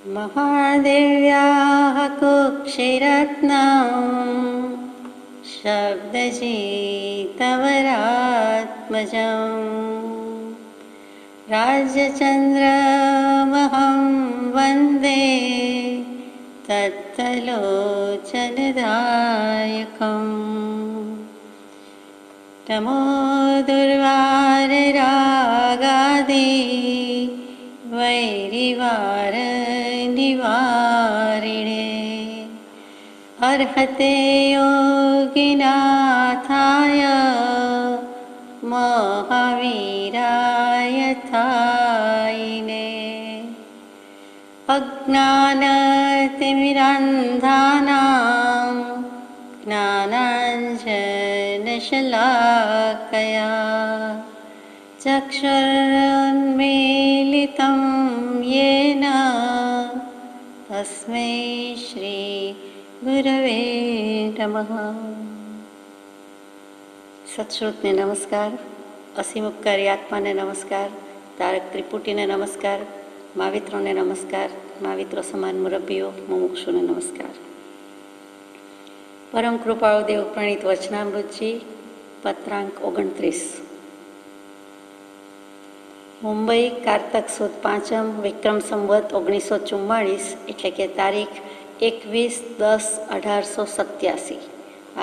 महादेव्याः कुक्षिरत्नम् शब्दजितवरात्मजम् राज्यचन्द्रमहं वन्दे तत्तलोचनदायकम् नमो दुर्वाररागादि वैरिवारनिवारिणे अर्हते योगिनाथाय महावीराय थायिने अज्ञानतिमिरान्धानां ज्ञानाञ्जनशलाकया चक्षुरुन्मीलितं येन तस्मै श्रीगुरवे नमः। સત્શ્રુતને નમસ્કાર, અસીમુપકારી આત્માને નમસ્કાર, તારક ત્રિપુટીને નમસ્કાર, માવિત્રોને નમસ્કાર, માવિત્રો સમાન મુરબ્બીઓ મુમુક્ષુને નમસ્કાર. પરમ કૃપાળુ દેવ પ્રણીત વચનામૃતજી, પત્રાંક 29. મુંબઈ કારતક સુદ 5મ વિક્રમ સંવત 1944, એટલે કે તારીખ 21/10/1887.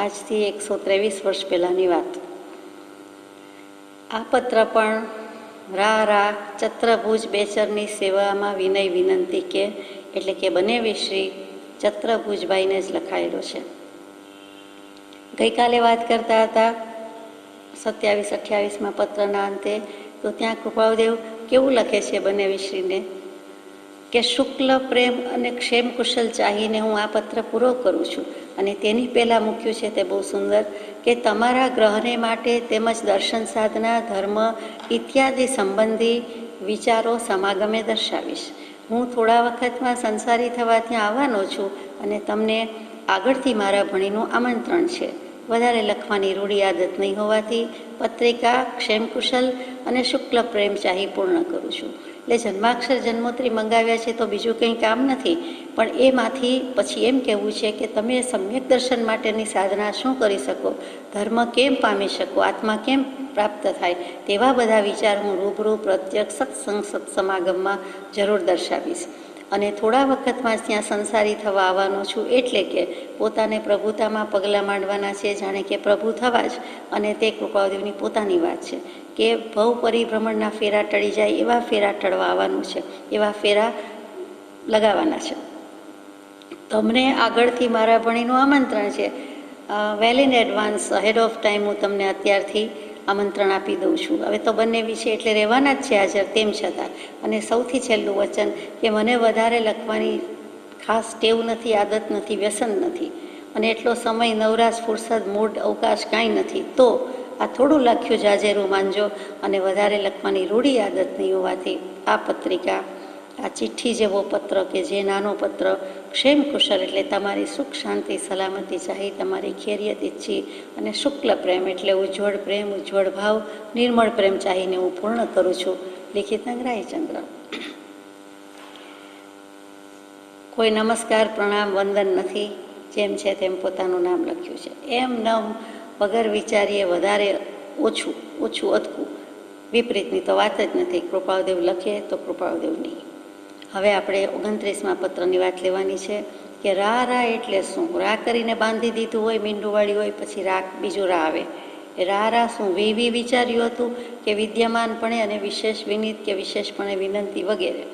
આજથી 123 વર્ષ પહેલાંની વાત. આ પત્ર પણ રા ચત્રભુજ બેચરની સેવામાં વિનય વિનંતી કે એટલે કે બનેવી શ્રી ચત્રભુજભાઈને જ લખાયેલો છે. ગઈકાલે વાત કરતા હતા 27-28માં પત્રના અંતે, તો ત્યાં કૃપાળુદેવ કેવું લખે છે બનેવીશ્રીને કે શુક્લ પ્રેમ અને ક્ષેમ કુશલ ચાહીને હું આ પત્ર પૂરો કરું છું. અને તેની પહેલાં મૂક્યું છે તે બહુ સુંદર કે તમારા ગ્રહને માટે તેમજ દર્શન સાધના, ધર્મ ઇત્યાદિ સંબંધી વિચારો સમાગમે દર્શાવીશ. હું થોડા વખતમાં સંસારી થવા ત્યાં આવવાનો છું અને તમને આગળથી મારા ભણીનું આમંત્રણ છે. વધારે લખવાની રૂઢી આદત નહીં હોવાથી પત્રિકા ક્ષેમકુશલ અને શુક્લ પ્રેમ ચાહી પૂર્ણ કરું છું. એટલે જન્માક્ષર જન્મોત્રી મંગાવ્યા છે તો બીજું કંઈ કામ નથી, પણ એમાંથી પછી એમ કહેવું છે કે તમે સમ્યક દર્શન માટેની સાધના શું કરી શકો, ધર્મ કેમ પામી શકો, આત્મા કેમ પ્રાપ્ત થાય, તેવા બધા વિચાર હું રૂબરૂ પ્રત્યક્ષ સત્સંગ સત્સમાગમમાં જરૂર દર્શાવીશ. અને થોડા વખતમાં જ ત્યાં સંસારી થવા આવવાનો છું, એટલે કે પોતાને પ્રભુતામાં પગલાં માંડવાના છે, જાણે કે પ્રભુ થવા જ. અને તે કૃપાદેવની પોતાની વાત છે કે ભવ પરિભ્રમણના ફેરા ટળી જાય એવા ફેરા ટળવા આવવાનું છે, એવા ફેરા લગાવવાના છે. તમને આગળથી મારા ભણીનું આમંત્રણ છે. Well in advance, ahead of time હું તમને અત્યારથી આમંત્રણ આપી દઉં છું. હવે તો બંને વિશે એટલે રહેવાના જ છે હાજર, તેમ છતાં. અને સૌથી છેલ્લું વચન કે મને વધારે લખવાની ખાસ ટેવ નથી, આદત નથી, વ્યસન નથી, અને એટલો સમય, નવરાશ, ફુરસદ, મૂડ, અવકાશ કાંઈ નથી. તો આ થોડું લખ્યું જાજેરું માનજો. અને વધારે લખવાની રૂઢી આદત નહીં હોવાથી આ પત્રિકા, આ ચિઠ્ઠી જેવો પત્ર કે જે નાનો પત્ર ક્ષેમ કુશલ એટલે તમારી સુખ શાંતિ સલામતી ચાહી, તમારી ખૈરિયત ઈચ્છી, અને શુક્લ પ્રેમ એટલે ઉજ્જવળ પ્રેમ, ઉજ્જવળ ભાવ, નિર્મળ પ્રેમ ચાહીને હું પૂર્ણ કરું છું. લિખિત નગરાયચંદ્ર. કોઈ નમસ્કાર, પ્રણામ, વંદન નથી, જેમ છે તેમ પોતાનું નામ લખ્યું છે. એમ નમ વગર વિચારીએ વધારે ઓછું અટકું, વિપરીતની તો વાત જ નથી. કૃપાળુદેવ લખે તો કૃપાળુદેવ નહીં. હવે આપણે 29માં પત્રની વાત લેવાની છે કે રા એટલે શું. રા કરીને બાંધી દીધું હોય, મીંડુવાળી હોય, પછી બીજું રા આવે. રા શું વિચાર્યું હતું કે વિદ્યમાનપણે અને વિશેષ વિનિત કે વિશેષપણે વિનંતી વગેરે.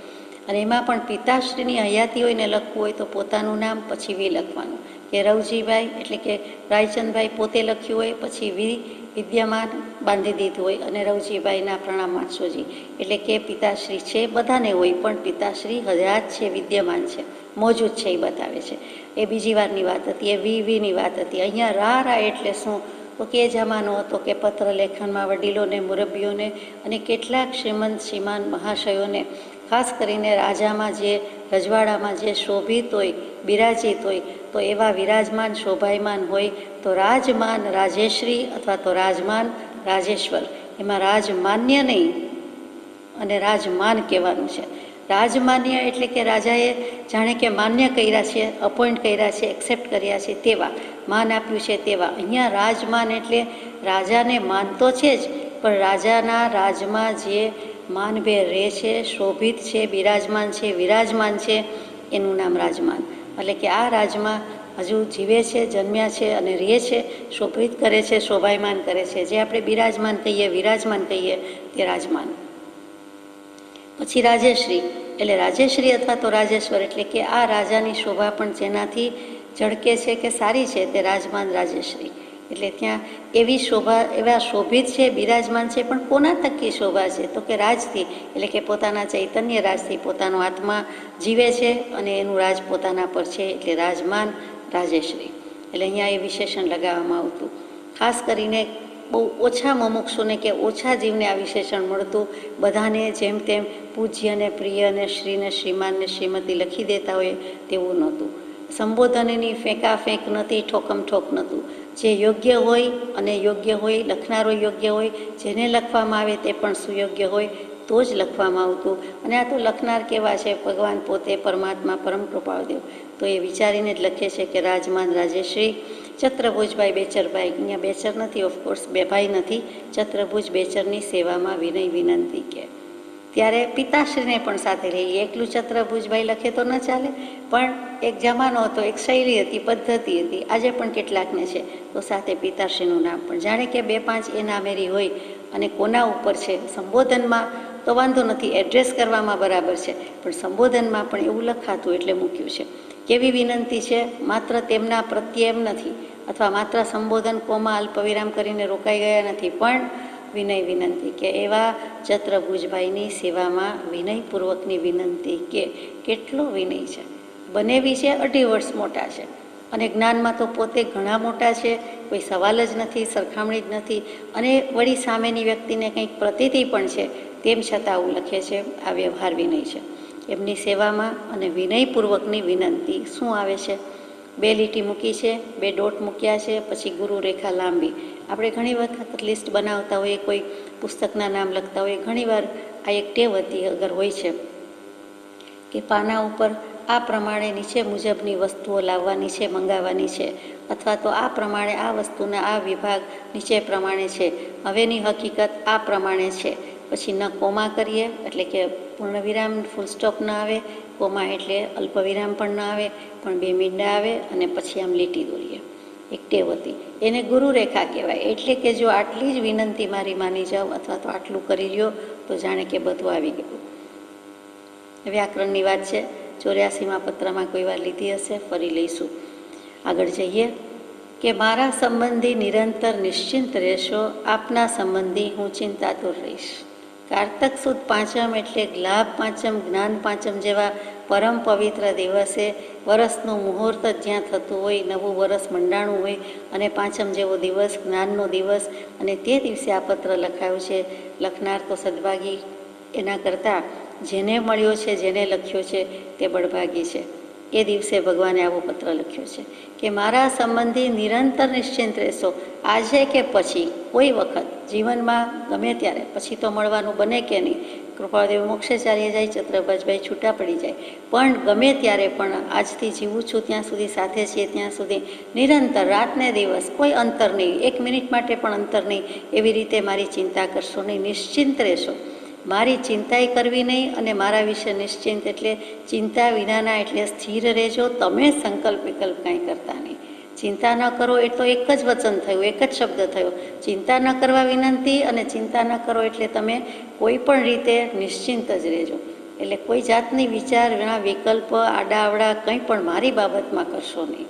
અને એમાં પણ પિતાશ્રીની હયાતી હોય ને લખવું હોય તો પોતાનું નામ પછી વી લખવાનું. કે રવજીભાઈ એટલે કે રાયચંદભાઈ પોતે લખ્યું હોય, પછી વિદ્યમાન બાંધી દીધું હોય, અને રવજીભાઈના પ્રણામ વાંચોજી. એટલે કે પિતાશ્રી છે, બધાને હોય, પણ પિતાશ્રી હયાત છે, વિદ્યમાન છે, મોજૂદ છે, એ બતાવે છે. એ બીજી વારની વાત હતી, એ વીની વાત હતી. અહીંયા રા એટલે શું, તો કે જમાનો હતો કે પત્ર લેખનમાં વડીલોને, મુરબ્બીઓને અને કેટલાક શ્રીમંત શ્રીમાન મહાશયોને, ખાસ કરીને રાજામાં જે રજવાડામાં જે શોભિત હોય, બિરાજિત હોય, તો એવા વિરાજમાન શોભાયમાન હોય તો રાજમાન રાજેશ્રી અથવા તો રાજમાન રાજેશ્વર, એમાં રાજમાન્ય નહીં અને રાજમાન કહેવાનું છે. રાજમાન્ય એટલે કે રાજાએ જાણે કે માન્ય કર્યા છે, અપોઇન્ટ કર્યા છે, એક્સેપ્ટ કર્યા છે તેવા, માન આપ્યું છે તેવા. અહીંયા રાજમાન એટલે રાજાને માન તો છે જ, પણ રાજાના રાજમાં જે માનભેર રહે છે, શોભિત છે, બિરાજમાન છે, વિરાજમાન છે, એનું નામ રાજમાન. એટલે કે આ રાજમાં હજુ જીવે છે, જન્મ્યા છે અને રહે છે, શોભિત કરે છે, શોભાયમાન કરે છે, જે આપણે બિરાજમાન કહીએ, વિરાજમાન કહીએ તે રાજમાન. પછી રાજેશ્રી એટલે રાજેશ્રી અથવા તો રાજેશ્વર એટલે કે આ રાજાની શોભા પણ જેનાથી ઝળકે છે કે સારી છે તે રાજમાન રાજેશ્રી. એટલે ત્યાં એવી શોભા, એવા શોભિત છે, બિરાજમાન છે, પણ કોના થકી શોભા છે તો કે રાજથી, એટલે કે પોતાના ચૈતન્ય રાજથી પોતાનો આત્મા જીવે છે અને એનું રાજ પોતાના પર છે, એટલે રાજમાન રાજેશ્રી. એટલે અહીંયા એ વિશેષણ લગાવવામાં આવતું. ખાસ કરીને બહુ ઓછા મુમુક્ષુને કે ઓછા જીવને આ વિશેષણ મળતું. બધાને જેમ તેમ પૂજ્ય ને પ્રિય ને શ્રી ને શ્રીમાન ને શ્રીમતી લખી દેતા હોય તેવું નહોતું. સંબોધનની ફેંકાફેંક નહોતી, ઠોકમ ઠોક નહોતું. જે યોગ્ય હોય અને યોગ્ય હોય, લખનારો યોગ્ય હોય, જેને લખવામાં આવે તે પણ સુયોગ્ય હોય તો જ લખવામાં આવતું. અને આ તો લખનાર કેવા છે, ભગવાન પોતે પરમાત્મા પરમ કૃપાળદેવ, તો એ વિચારીને જ લખે છે કે રાજમાન રાજેશ્રી ચત્રભુજભાઈ બેચરભાઈ. અહીંયા બેચર નથી, ઓફકોર્સ બે ભાઈ નથી, ચત્રભુજ બેચરની સેવામાં વિનય વિનંતી કે. ત્યારે પિતાશ્રીને પણ સાથે લઈએ. એકલું ચત્રભુજભાઈ લખે તો ન ચાલે, પણ એક જમાનો હતો, એક શૈલી હતી, પદ્ધતિ હતી. આજે પણ કેટલાકને છે તો સાથે પિતાશ્રીનું નામ પણ, જાણે કે 2-5 એ નામેરી હોય અને કોના ઉપર છે. સંબોધનમાં તો વાંધો નથી, એડ્રેસ કરવામાં બરાબર છે, પણ સંબોધનમાં પણ એવું લખાતું એટલે મૂક્યું છે. કેવી વિનંતી છે, માત્ર તેમના પ્રત્યે એમ નથી, અથવા માત્ર સંબોધન કોમાં અલ્પવિરામ કરીને રોકાઈ ગયા નથી, પણ વિનય વિનંતી કે એવા ચત્રભુજભાઈની સેવામાં વિનયપૂર્વકની વિનંતી કે. કેટલો વિનય છે. બનેવી છે 2.5 વર્ષ મોટા છે અને જ્ઞાનમાં તો પોતે ઘણા મોટા છે, કોઈ સવાલ જ નથી, સરખામણી જ નથી. અને વળી સામેની વ્યક્તિને કંઈક પ્રતીતિ પણ છે, તેમ છતાં આવું લખે છે. આ વ્યવહાર વિનય છે એમની સેવામાં. અને વિનયપૂર્વકની વિનંતી શું આવે છે? 2 લીટી મૂકી છે, 2 ડોટ મૂક્યા છે, પછી ગુરુ રેખા લાંબી. આપણે ઘણી વખત લિસ્ટ બનાવતા હોઈએ, કોઈ પુસ્તકના નામ લખતા હોઈએ, ઘણીવાર આ એક ટેવ હતી, અગર હોય છે કે પાના ઉપર આ પ્રમાણે નીચે મુજબની વસ્તુઓ લાવવાની છે, મંગાવવાની છે, અથવા તો આ પ્રમાણે આ વસ્તુના આ વિભાગ નીચે પ્રમાણે છે, હવેની હકીકત આ પ્રમાણે છે. પછી ન કોમા કરીએ એટલે કે પૂર્ણવિરામ, ફૂલ સ્ટોપ ન આવે, કોમા એટલે અલ્પવિરામ પણ ન આવે, પણ 2 મીંડા આવે અને પછી આમ લીટી દોરીએ. એક ટેવ હતી, એને ગુરુરેખા કહેવાય. એટલે કે જો આટલી જ વિનંતી મારી માની જાઓ અથવા તો આટલું કરી લ્યો તો જાણે કે બધું આવી ગયું. વ્યાકરણની વાત છે, 84માં પત્રમાં કોઈ વાર લીધી હશે, ફરી લઈશું. આગળ જઈએ કે મારા સંબંધી નિરંતર નિશ્ચિંત રહેશો, આપના સંબંધી હું ચિંતાતુર રહીશ. કારતક સુદ પાંચમ એટલે લાભ પાંચમ, જ્ઞાન પાંચમ જેવા પરમ પવિત્ર દિવસે, વરસનું મુહૂર્ત જ્યાં થતું હોય, નવું વરસ મંડાણું હોય અને પાંચમ જેવો દિવસ, જ્ઞાનનો દિવસ, અને તે દિવસે આ પત્ર લખાયો છે. લખનાર તો સદભાગી, એના કરતાં જેને મળ્યો છે, જેને લખ્યો છે તે બળભાગી છે. એ દિવસે ભગવાને આવો પત્ર લખ્યો છે કે મારા સંબંધી નિરંતર નિશ્ચિંત રહેશો. આજે કે પછી કોઈ વખત જીવનમાં ગમે ત્યારે, પછી તો મળવાનું બને કે નહીં, કૃપાળદેવ મોક્ષે ચાલી જાય, ચત્રભુજભાઈ છૂટા પડી જાય, પણ ગમે ત્યારે પણ આજથી જીવું છું ત્યાં સુધી, સાથે છીએ ત્યાં સુધી, નિરંતર રાતને દિવસ કોઈ અંતર નહીં, 1 મિનિટ માટે પણ અંતર નહીં, એવી રીતે મારી ચિંતા કરશો નહીં, નિશ્ચિંત રહેશો. મારી ચિંતાય કરવી નહીં અને મારા વિશે નિશ્ચિંત એટલે ચિંતા વિનાના, એટલે સ્થિર રહેજો. તમે સંકલ્પ વિકલ્પ કાંઈ કરતા નહીં. ચિંતા ન કરો એ તો એક જ વચન થયું, એક જ શબ્દ થયો. ચિંતા ન કરવા વિનંતી અને ચિંતા ન કરો એટલે તમે કોઈ પણ રીતે નિશ્ચિંત જ રહેજો. એટલે કોઈ જાતની વિચાર, વિકલ્પ, આડાઅવડા કંઈ પણ મારી બાબતમાં કરશો નહીં.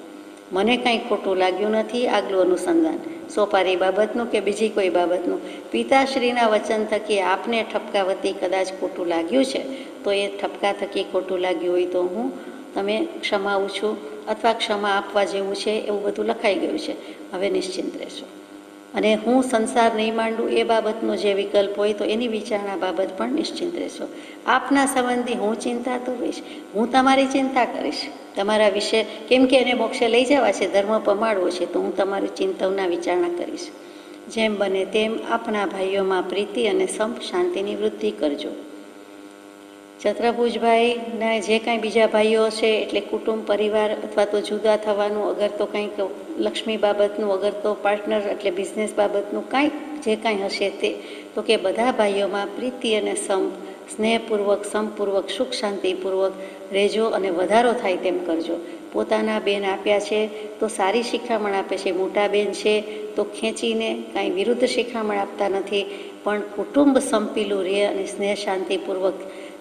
મને કંઈ ખોટું લાગ્યું નથી, આગલું અનુસંધાન સોપારી બાબતનું કે બીજી કોઈ બાબતનું. પિતાશ્રીના વચન થકી આપને ઠપકાવતી કદાચ ખોટું લાગ્યું છે તો એ ઠપકા થકી ખોટું લાગ્યું હોય તો હું તમે ક્ષમાવું છું, અથવા ક્ષમા આપવા જેવું છે એવું બધું લખાઈ ગયું છે. હવે નિશ્ચિંત રહેશો. અને હું સંસાર નહીં માંડું એ બાબતનો જે વિકલ્પ હોય તો એની વિચારણા બાબત પણ નિશ્ચિંત રહેશો. આપના સંબંધી હું ચિંતા તો રહીશ, હું તમારી ચિંતા કરીશ તમારા વિશે, કેમ કે એને મોક્ષે લઈ જવા છે, ધર્મ પમાડવો છે, તો હું તમારી ચિંતાઓના વિચારણા કરીશ. જેમ બને તેમ આપના ભાઈઓમાં પ્રીતિ અને સંપ શાંતિની વૃદ્ધિ કરજો. છત્રભુજભાઈના જે કાંઈ બીજા ભાઈઓ છે એટલે કુટુંબ પરિવાર અથવા તો જુદા થવાનું, અગર તો કંઈક લક્ષ્મી બાબતનું, અગર તો પાર્ટનર એટલે બિઝનેસ બાબતનું કાંઈક જે કાંઈ હશે તે, તો કે બધા ભાઈઓમાં પ્રીતિ અને સ્નેહપૂર્વક, સમપૂર્વક, સુખ શાંતિપૂર્વક રહેજો અને વધારો થાય તેમ કરજો. પોતાના બેન આપ્યા છે તો સારી શિખામણ આપે છે, મોટા બેન છે તો ખેંચીને કાંઈ વિરુદ્ધ શિખામણ આપતા નથી, પણ કુટુંબ સંપીલું રહે અને સ્નેહ શાંતિપૂર્વક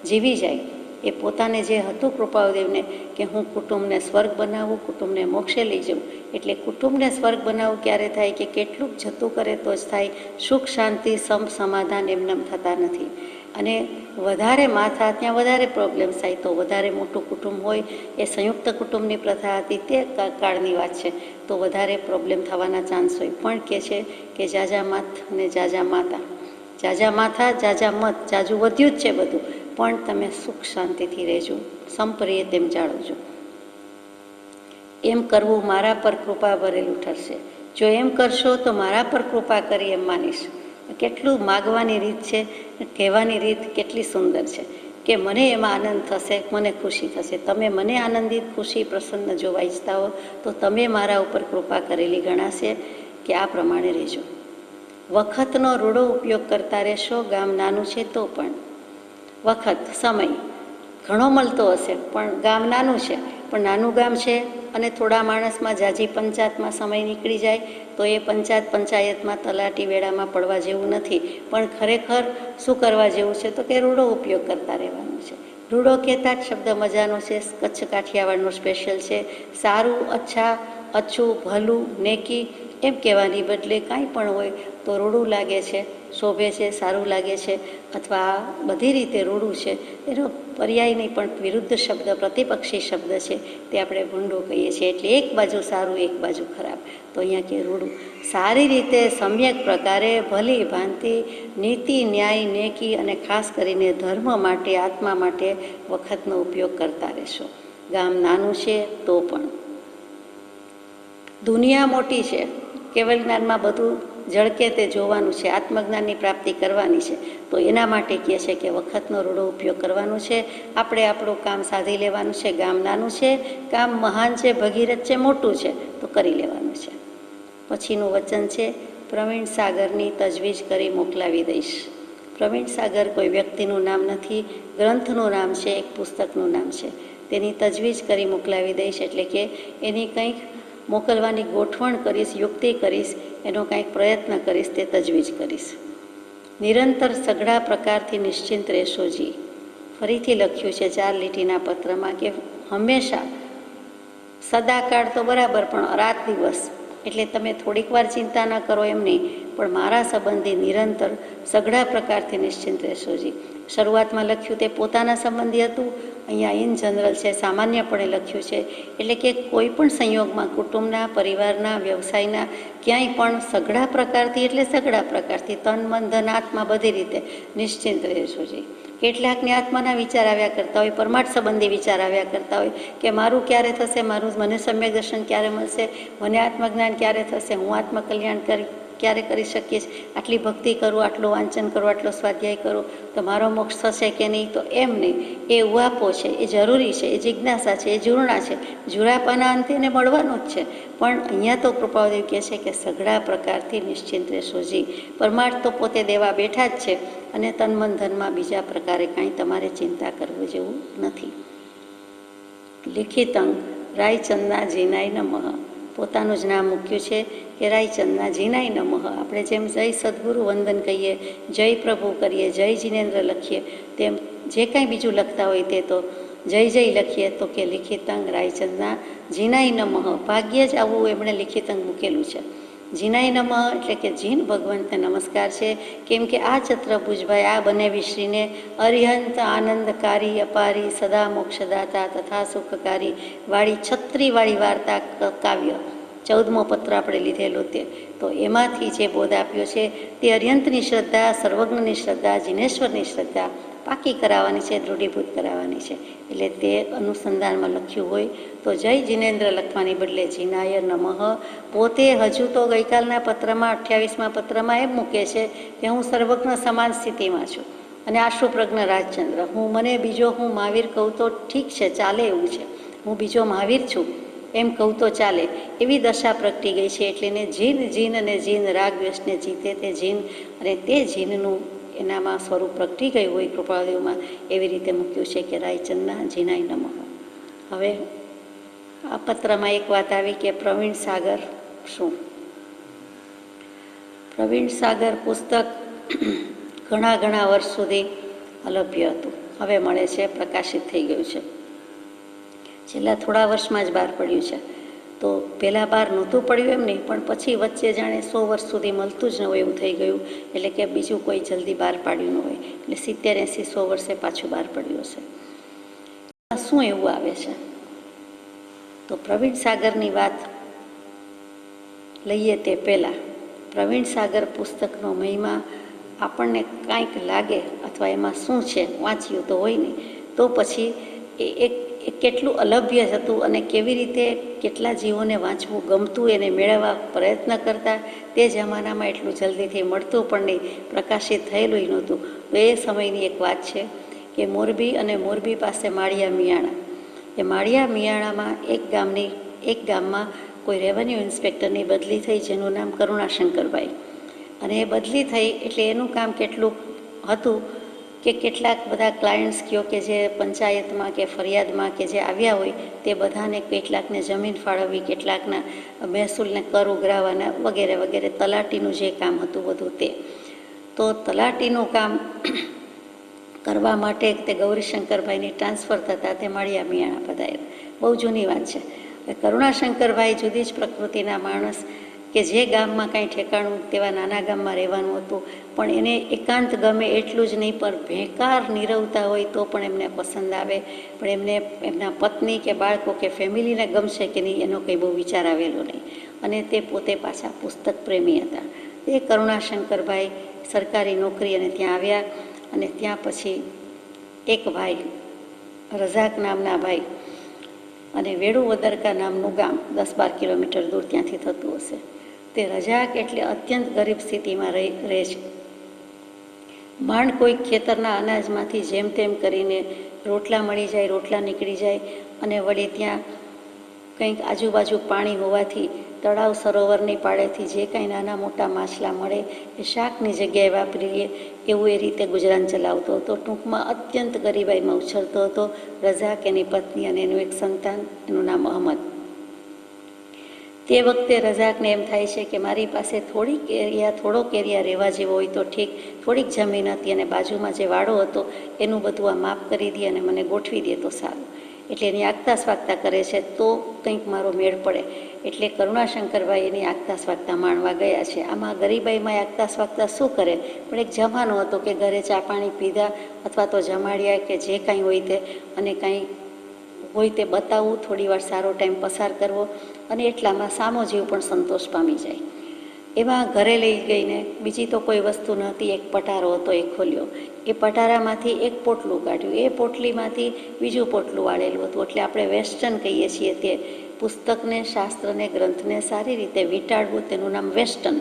જીવી જાય. એ પોતાને જે હતું કૃપાળુદેવને કે હું કુટુંબને સ્વર્ગ બનાવું, કુટુંબને મોક્ષે લઈ જાઉં, એટલે કુટુંબને સ્વર્ગ બનાવવું ક્યારે થાય કે કેટલુંક જતું કરે તો જ થાય. સુખ શાંતિ સમાધાન એમનેમ થતા નથી. અને વધારે માથા ત્યાં વધારે પ્રોબ્લેમ થાય. તો વધારે મોટું કુટુંબ હોય, એ સંયુક્ત કુટુંબની પ્રથા હતી તે કાળની વાત છે, તો વધારે પ્રોબ્લેમ થવાના ચાન્સ હોય. પણ કહે છે કે જાજા મત ને જાજા માતા, જાજા માથા જાજા મત, જાજુ વધ્યું જ છે બધું, પણ તમે સુખ શાંતિથી રહેજો, સંપરીએ તેમ જાળવજો. એમ કરવું મારા પર કૃપા ભરેલું ઠરશે. જો એમ કરશો તો મારા પર કૃપા કરી એમ માનીશ. કેટલું માગવાની રીત છે, કહેવાની રીત કેટલી સુંદર છે કે મને એમાં આનંદ થશે, મને ખુશી થશે. તમે મને આનંદિત, ખુશી, પ્રસન્ન જોવા ઈચ્છતા હો તો તમે મારા ઉપર કૃપા કરેલી ગણાશે કે આ પ્રમાણે રહેજો. વખતનો રૂડો ઉપયોગ કરતા રહેશો. ગામ નાનું છે તો પણ વખત, સમય ઘણો મળતો હશે, પણ ગામ નાનું છે, પણ નાનું ગામ છે અને થોડા માણસમાં જાજી પંચાયતમાં સમય નીકળી જાય તો એ પંચાયતમાં તલાટી વેળામાં પડવા જેવું નથી. પણ ખરેખર શું કરવા જેવું છે તો કે રૂડો ઉપયોગ કરતા રહેવાનું છે. રૂડો કહેતા જ શબ્દ મજાનો છે, કચ્છ કાઠિયાવાડનો સ્પેશિયલ છે. સારું, અચ્છા, અચ્છું, ભલું, નેકી એમ કહેવાની બદલે કાંઈ પણ હોય તો રૂડું લાગે છે, શોભે છે, સારું લાગે છે, અથવા બધી રીતે રૂડું છે. એનો પર્યાય નહીં પણ વિરુદ્ધ શબ્દ, પ્રતિપક્ષી શબ્દ છે તે આપણે ભૂંડું કહીએ છીએ. એટલે એક બાજુ સારું, એક બાજુ ખરાબ. તો અહીંયા કે રૂડું સારી રીતે, સમ્યક પ્રકારે, ભલી ભાંતિ, નીતિ, ન્યાય, નેકી અને ખાસ કરીને ધર્મ માટે, આત્મા માટે વખતનો ઉપયોગ કરતા રહેશો. ગામ નાનું છે તો પણ દુનિયા મોટી છે. કેવલ જ્ઞાનમાં બધું ઝળકે તે જોવાનું છે, આત્મજ્ઞાનની પ્રાપ્તિ કરવાની છે. તો એના માટે કહે છે કે વખતનો રૂડો ઉપયોગ કરવાનો છે. આપણે આપણું કામ સાધી લેવાનું છે. ગામ નાનું છે, કામ મહાન છે, ભગીરથ છે, મોટું છે, તો કરી લેવાનું છે. પછીનું વચન છે, પ્રવીણ સાગરની તજવીજ કરી મોકલાવી દઈશ. પ્રવીણ સાગર કોઈ વ્યક્તિનું નામ નથી, ગ્રંથનું નામ છે, એક પુસ્તકનું નામ છે. તેની તજવીજ કરી મોકલાવી દઈશ એટલે કે એની કંઈક મોકલવાની ગોઠવણ કરીશ, યુક્તિ કરીશ, એનો કંઈક પ્રયત્ન કરીશ, તે તજવીજ કરીશ. નિરંતર સઘળા પ્રકારથી નિશ્ચિંત રહેશો જી. ફરીથી લખ્યું છે 4 લીટીના પત્રમાં કે હંમેશા, સદાકાળ તો બરાબર, પણ રાત દિવસ એટલે તમે થોડીક વાર ચિંતા ના કરો એમ નહીં, પણ મારા સંબંધી નિરંતર સઘળા પ્રકારથી નિશ્ચિંત રહેશો જી. શરૂઆતમાં લખ્યું તે પોતાના સંબંધી હતું, અહીંયા ઇન જનરલ છે, સામાન્યપણે લખ્યું છે. એટલે કે કોઈ પણ સંયોગમાં કુટુંબના, પરિવારના, વ્યવસાયના ક્યાંય પણ સઘળા પ્રકારથી એટલે સઘળા પ્રકારથી તન, મન, ધન, આત્મા બધી રીતે નિશ્ચિંત રહેશો જી. કેટલાકને આત્માના વિચાર આવ્યા કરતા હોય, પરમાર્થ સંબંધી વિચાર આવ્યા કરતા હોય કે મારું ક્યારે થશે, મને સમ્યક દર્શન ક્યારે મળશે, મને આત્મજ્ઞાન ક્યારે થશે, હું આત્મકલ્યાણ ક્યારે કરી શકીશ, આટલી ભક્તિ કરું, આટલું વાંચન કરું, આટલો સ્વાધ્યાય કરું તો મારો મોક્ષ થશે કે નહીં. તો એમ નહીં, એ ઉવાપો છે, એ જરૂરી છે, એ જિજ્ઞાસા છે, એ જૂરણા છે. જુરાપાના અંતે એને મળવાનું જ છે. પણ અહીંયા તો કૃપાદેવ કહે છે કે સઘળા પ્રકારથી નિશ્ચિંત રહેશો જી. પરમાર્થ તો પોતે દેવા બેઠા જ છે અને તન, મન, ધનમાં બીજા પ્રકારે કાંઈ તમારે ચિંતા કરવું જેવું નથી. લિખિત અંગ રાયચંદના જીનાય નમઃ. પોતાનું જ નામ મૂક્યું છે કે રાયચંદના જીનાય નમઃ. આપણે જેમ જય સદગુરુ વંદન કહીએ, જય પ્રભુ કરીએ, જય જીનેન્દ્ર લખીએ, તેમ જે કાંઈ બીજું લખતા હોય તે તો જય જય લખીએ. તો કે લિખિત અંગ રાયચંદના જીનાય નમઃ. ભાગ્યે જ આવું એમણે લિખિત અંગ મૂકેલું છે. જીનાય નમઃ એટલે કે જીન ભગવંતને નમસ્કાર છે. કેમ કે આ ચત્રભુજભાઈ, આ બનેવી શ્રીને અરિહંત આનંદકારી, અપારી, સદા મોક્ષદાતા તથા સુખકારી વાળી છત્રીવાળી વાર્તા કાવ્ય 14મો પત્ર આપણે લીધેલો તે, તો એમાંથી જે બોધ આપ્યો છે તે અર્યંતની શ્રદ્ધા, સર્વજ્ઞની શ્રદ્ધા, જીનેશ્વરની શ્રદ્ધા પાકી કરાવવાની છે, દૃઢીભૂત કરાવવાની છે. એટલે તે અનુસંધાનમાં લખ્યું હોય તો જય જીનેન્દ્ર લખવાની બદલે જીનાય નમઃ. પોતે હજુ તો ગઈકાલના પત્રમાં 28મા પત્રમાં એમ મૂકે છે કે હું સર્વજ્ઞ સમાન સ્થિતિમાં છું, અને આશુપ્રજ્ઞ રાજચંદ્ર, મને બીજો હું મહાવીર કહું તો ઠીક છે, ચાલે એવું છે, હું બીજો મહાવીર છું એમ કહું તો ચાલે, એવી દશા પ્રગટી ગઈ છે. એટલે એને જીન અને જીન રાગ દ્વેષને જીતે તે જીન, અને તે જીનનું એનામાં સ્વરૂપ પ્રગટી ગયું હોય કૃપાળુદેવમાં, એવી રીતે મૂક્યું છે કે રાયચંદના જીનાય નમઃ. હવે આ પત્રમાં એક વાત આવી કે પ્રવીણ સાગર શું? પ્રવીણ સાગર પુસ્તક ઘણા વર્ષ સુધી અલભ્ય હતું, હવે મળે છે, પ્રકાશિત થઈ ગયું છે, છેલ્લા થોડા વર્ષમાં જ બહાર પડ્યું છે. તો પહેલાં બહાર નહોતું પડ્યું એમ નહીં, પણ પછી વચ્ચે જાણે 100 વર્ષ સુધી મળતું જ ન હોય એવું થઈ ગયું, એટલે કે બીજું કોઈ જલ્દી બહાર પાડ્યું ન હોય, એટલે 70-80-100 વર્ષે પાછું બહાર પડ્યું હશે. શું એવું આવે છે? તો પ્રવીણ સાગરની વાત લઈએ તે પહેલાં પ્રવીણ સાગર પુસ્તકનો મહિમા આપણને કાંઈક લાગે અથવા એમાં શું છે, વાંચ્યું તો હોય નહીં, તો પછી એ કેટલું અલભ્ય હતું અને કેવી રીતે કેટલા જીવોને વાંચવું ગમતું, એને મેળવવા પ્રયત્ન કરતા. તે જમાનામાં એટલું જલ્દીથી મળતું પણ નહીં, પ્રકાશિત થયેલું નહોતું. તો એ સમયની એક વાત છે કે મોરબી અને મોરબી પાસે માળિયા મિયાણા, એ માળિયા મિયાણામાં એક ગામમાં કોઈ રેવન્યુ ઇન્સ્પેક્ટરની બદલી થઈ, જેનું નામ કરુણાશંકરભાઈ. અને એ બદલી થઈ એટલે એનું કામ કેટલું હતું કે કેટલાક બધા ક્લાયન્ટ્સ કયો કે જે પંચાયતમાં કે ફરિયાદમાં કે જે આવ્યા હોય તે બધાને કેટલાકને જમીન ફાળવવી, કેટલાકના મહેસૂલને કર ઉઘરાવવાના વગેરે વગેરે, તલાટીનું જે કામ હતું બધું તે. તો તલાટીનું કામ કરવા માટે તે ગૌરીશંકરભાઈની ટ્રાન્સફર થતાં તે માળિયા મિયાણા પધાર્યા. બહુ જૂની વાત છે. કરુણાશંકરભાઈ જુદી જ પ્રકૃતિના માણસ કે જે ગામમાં કાંઈ ઠેકાણું તેવા નાના ગામમાં રહેવાનું હતું, પણ એને એકાંત ગમે એટલું જ નહીં, પણ ભેંકાર નીરવતા હોય તો પણ એમને પસંદ આવે, પણ એમને એમના પત્ની કે બાળકો કે ફેમિલીને ગમશે કે નહીં એનો કંઈ બહુ વિચાર આવેલો નહીં. અને તે પોતે પાછા પુસ્તક પ્રેમી હતા. એ કરુણાશંકરભાઈ સરકારી નોકરી અને ત્યાં આવ્યા, અને ત્યાં પછી એક ભાઈ રઝાક નામના ભાઈ, અને વેડુવદરકા નામનું ગામ 10-12 કિલોમીટર દૂર ત્યાંથી થતું હશે. તે રઝાક એટલે અત્યંત ગરીબ સ્થિતિમાં રહે છે. માંડ કોઈક ખેતરના અનાજમાંથી જેમ તેમ કરીને રોટલા મળી જાય, રોટલા નીકળી જાય, અને વળી ત્યાં કંઈક આજુબાજુ પાણી હોવાથી તળાવ સરોવરની પાળેથી જે કાંઈ નાના મોટા માછલા મળે એ શાકની જગ્યાએ વાપરી લે, એવું એ રીતે ગુજરાન ચલાવતો હતો. ટૂંકમાં અત્યંત ગરીબાઈમાં ઉછળતો હતો રઝાક, એની પત્ની અને એનું એક સંતાન, એનું નામ અહમદ. તે વખતે રઝાકને એમ થાય છે કે મારી પાસે થોડોક એરિયા રહેવા જેવો હોય તો ઠીક, થોડીક જમીન હતી અને બાજુમાં જે વાડો હતો એનું બધું આ માપ કરી દે અને મને ગોઠવી દે તો સારું. એટલે એની આગતા સ્વાગતા કરે છે તો કંઈક મારો મેળ પડે. એટલે કરુણાશંકરભાઈ એની આગતા સ્વાગતા માણવા ગયા છે. આમાં ગરીબાઈમાં આગતા સ્વાગતા શું કરે, પણ એક જમાનો હતો કે ઘરે ચા પાણી પીધા અથવા તો જમાડ્યા કે જે કાંઈ હોય તે, અને કાંઈ હોય તે બતાવવું, થોડી વાર સારો ટાઈમ પસાર કરવો, અને એટલામાં સામો જીવ પણ સંતોષ પામી જાય. એમાં ઘરે લઈ ગઈને બીજી તો કોઈ વસ્તુ નહોતી, એક પટારો હતો એ ખોલ્યો. એ પટારામાંથી એક પોટલું કાઢ્યું, એ પોટલીમાંથી બીજું પોટલું વાળેલું હતું. એટલે આપણે વેસ્ટર્ન કહીએ છીએ તે પુસ્તકને, શાસ્ત્રને, ગ્રંથને સારી રીતે વીંટાળવું, તેનું નામ વેસ્ટર્ન,